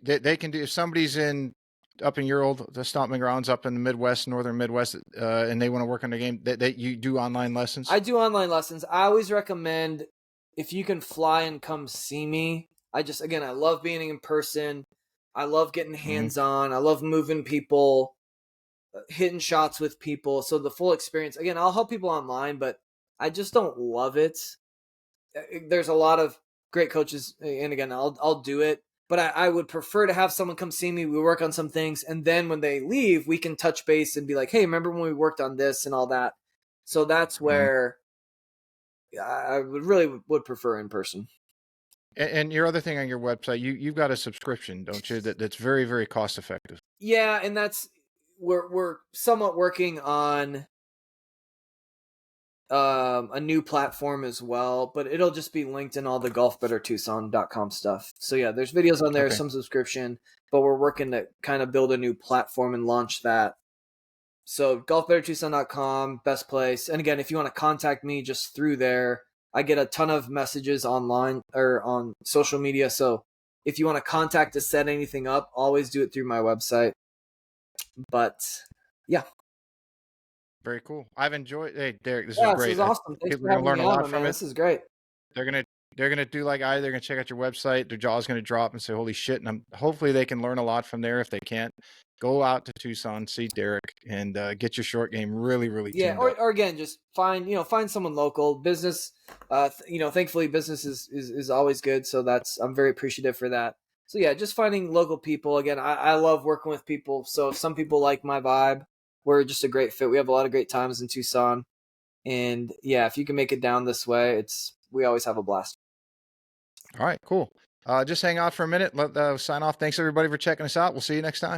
Speaker 1: they can do, if somebody's up in the stomping grounds up in the Midwest, northern Midwest, and they want to work on their game, that you do online lessons.
Speaker 2: I do online lessons. I always recommend, if you can fly and come see me. I love being in person. I love getting hands-on. I love moving people, hitting shots with people. So the full experience. Again, I'll help people online, but I just don't love it. There's a lot of great coaches, and again, I'll do it. But I would prefer to have someone come see me. We work on some things, and then when they leave, we can touch base and be like, hey, remember when we worked on this and all that? So that's where I would prefer in person.
Speaker 1: And your other thing on your website, you've got a subscription, don't you? That's very, very cost effective.
Speaker 2: Yeah, and that's we're somewhat working on a new platform as well, but it'll just be linked in all the golfbettertucson.com stuff. So yeah, there's videos on there, some subscription, but we're working to kind of build a new platform and launch that. So golfbettertucson.com, best place. And again, if you want to contact me just through there, I get a ton of messages online or on social media. So if you want to contact to set anything up, always do it through my website. But yeah.
Speaker 1: Very cool. I've enjoyed. Hey, Derek, this
Speaker 2: is
Speaker 1: great.
Speaker 2: This is awesome. Thanks for having me on, man. This is great.
Speaker 1: They're gonna do like they're gonna check out your website. Their jaw's gonna drop and say, "Holy shit!" And hopefully they can learn a lot from there. If they can't, go out to Tucson, see Derek, and get your short game really, really tuned up.
Speaker 2: Or again, just find someone local. Business, thankfully business is always good. So I'm very appreciative for that. So yeah, just finding local people. Again, I love working with people. So if some people like my vibe, we're just a great fit. We have a lot of great times in Tucson. And yeah, if you can make it down this way, we always have a blast.
Speaker 1: All right, cool. Just hang out for a minute. Let sign off. Thanks everybody for checking us out. We'll see you next time.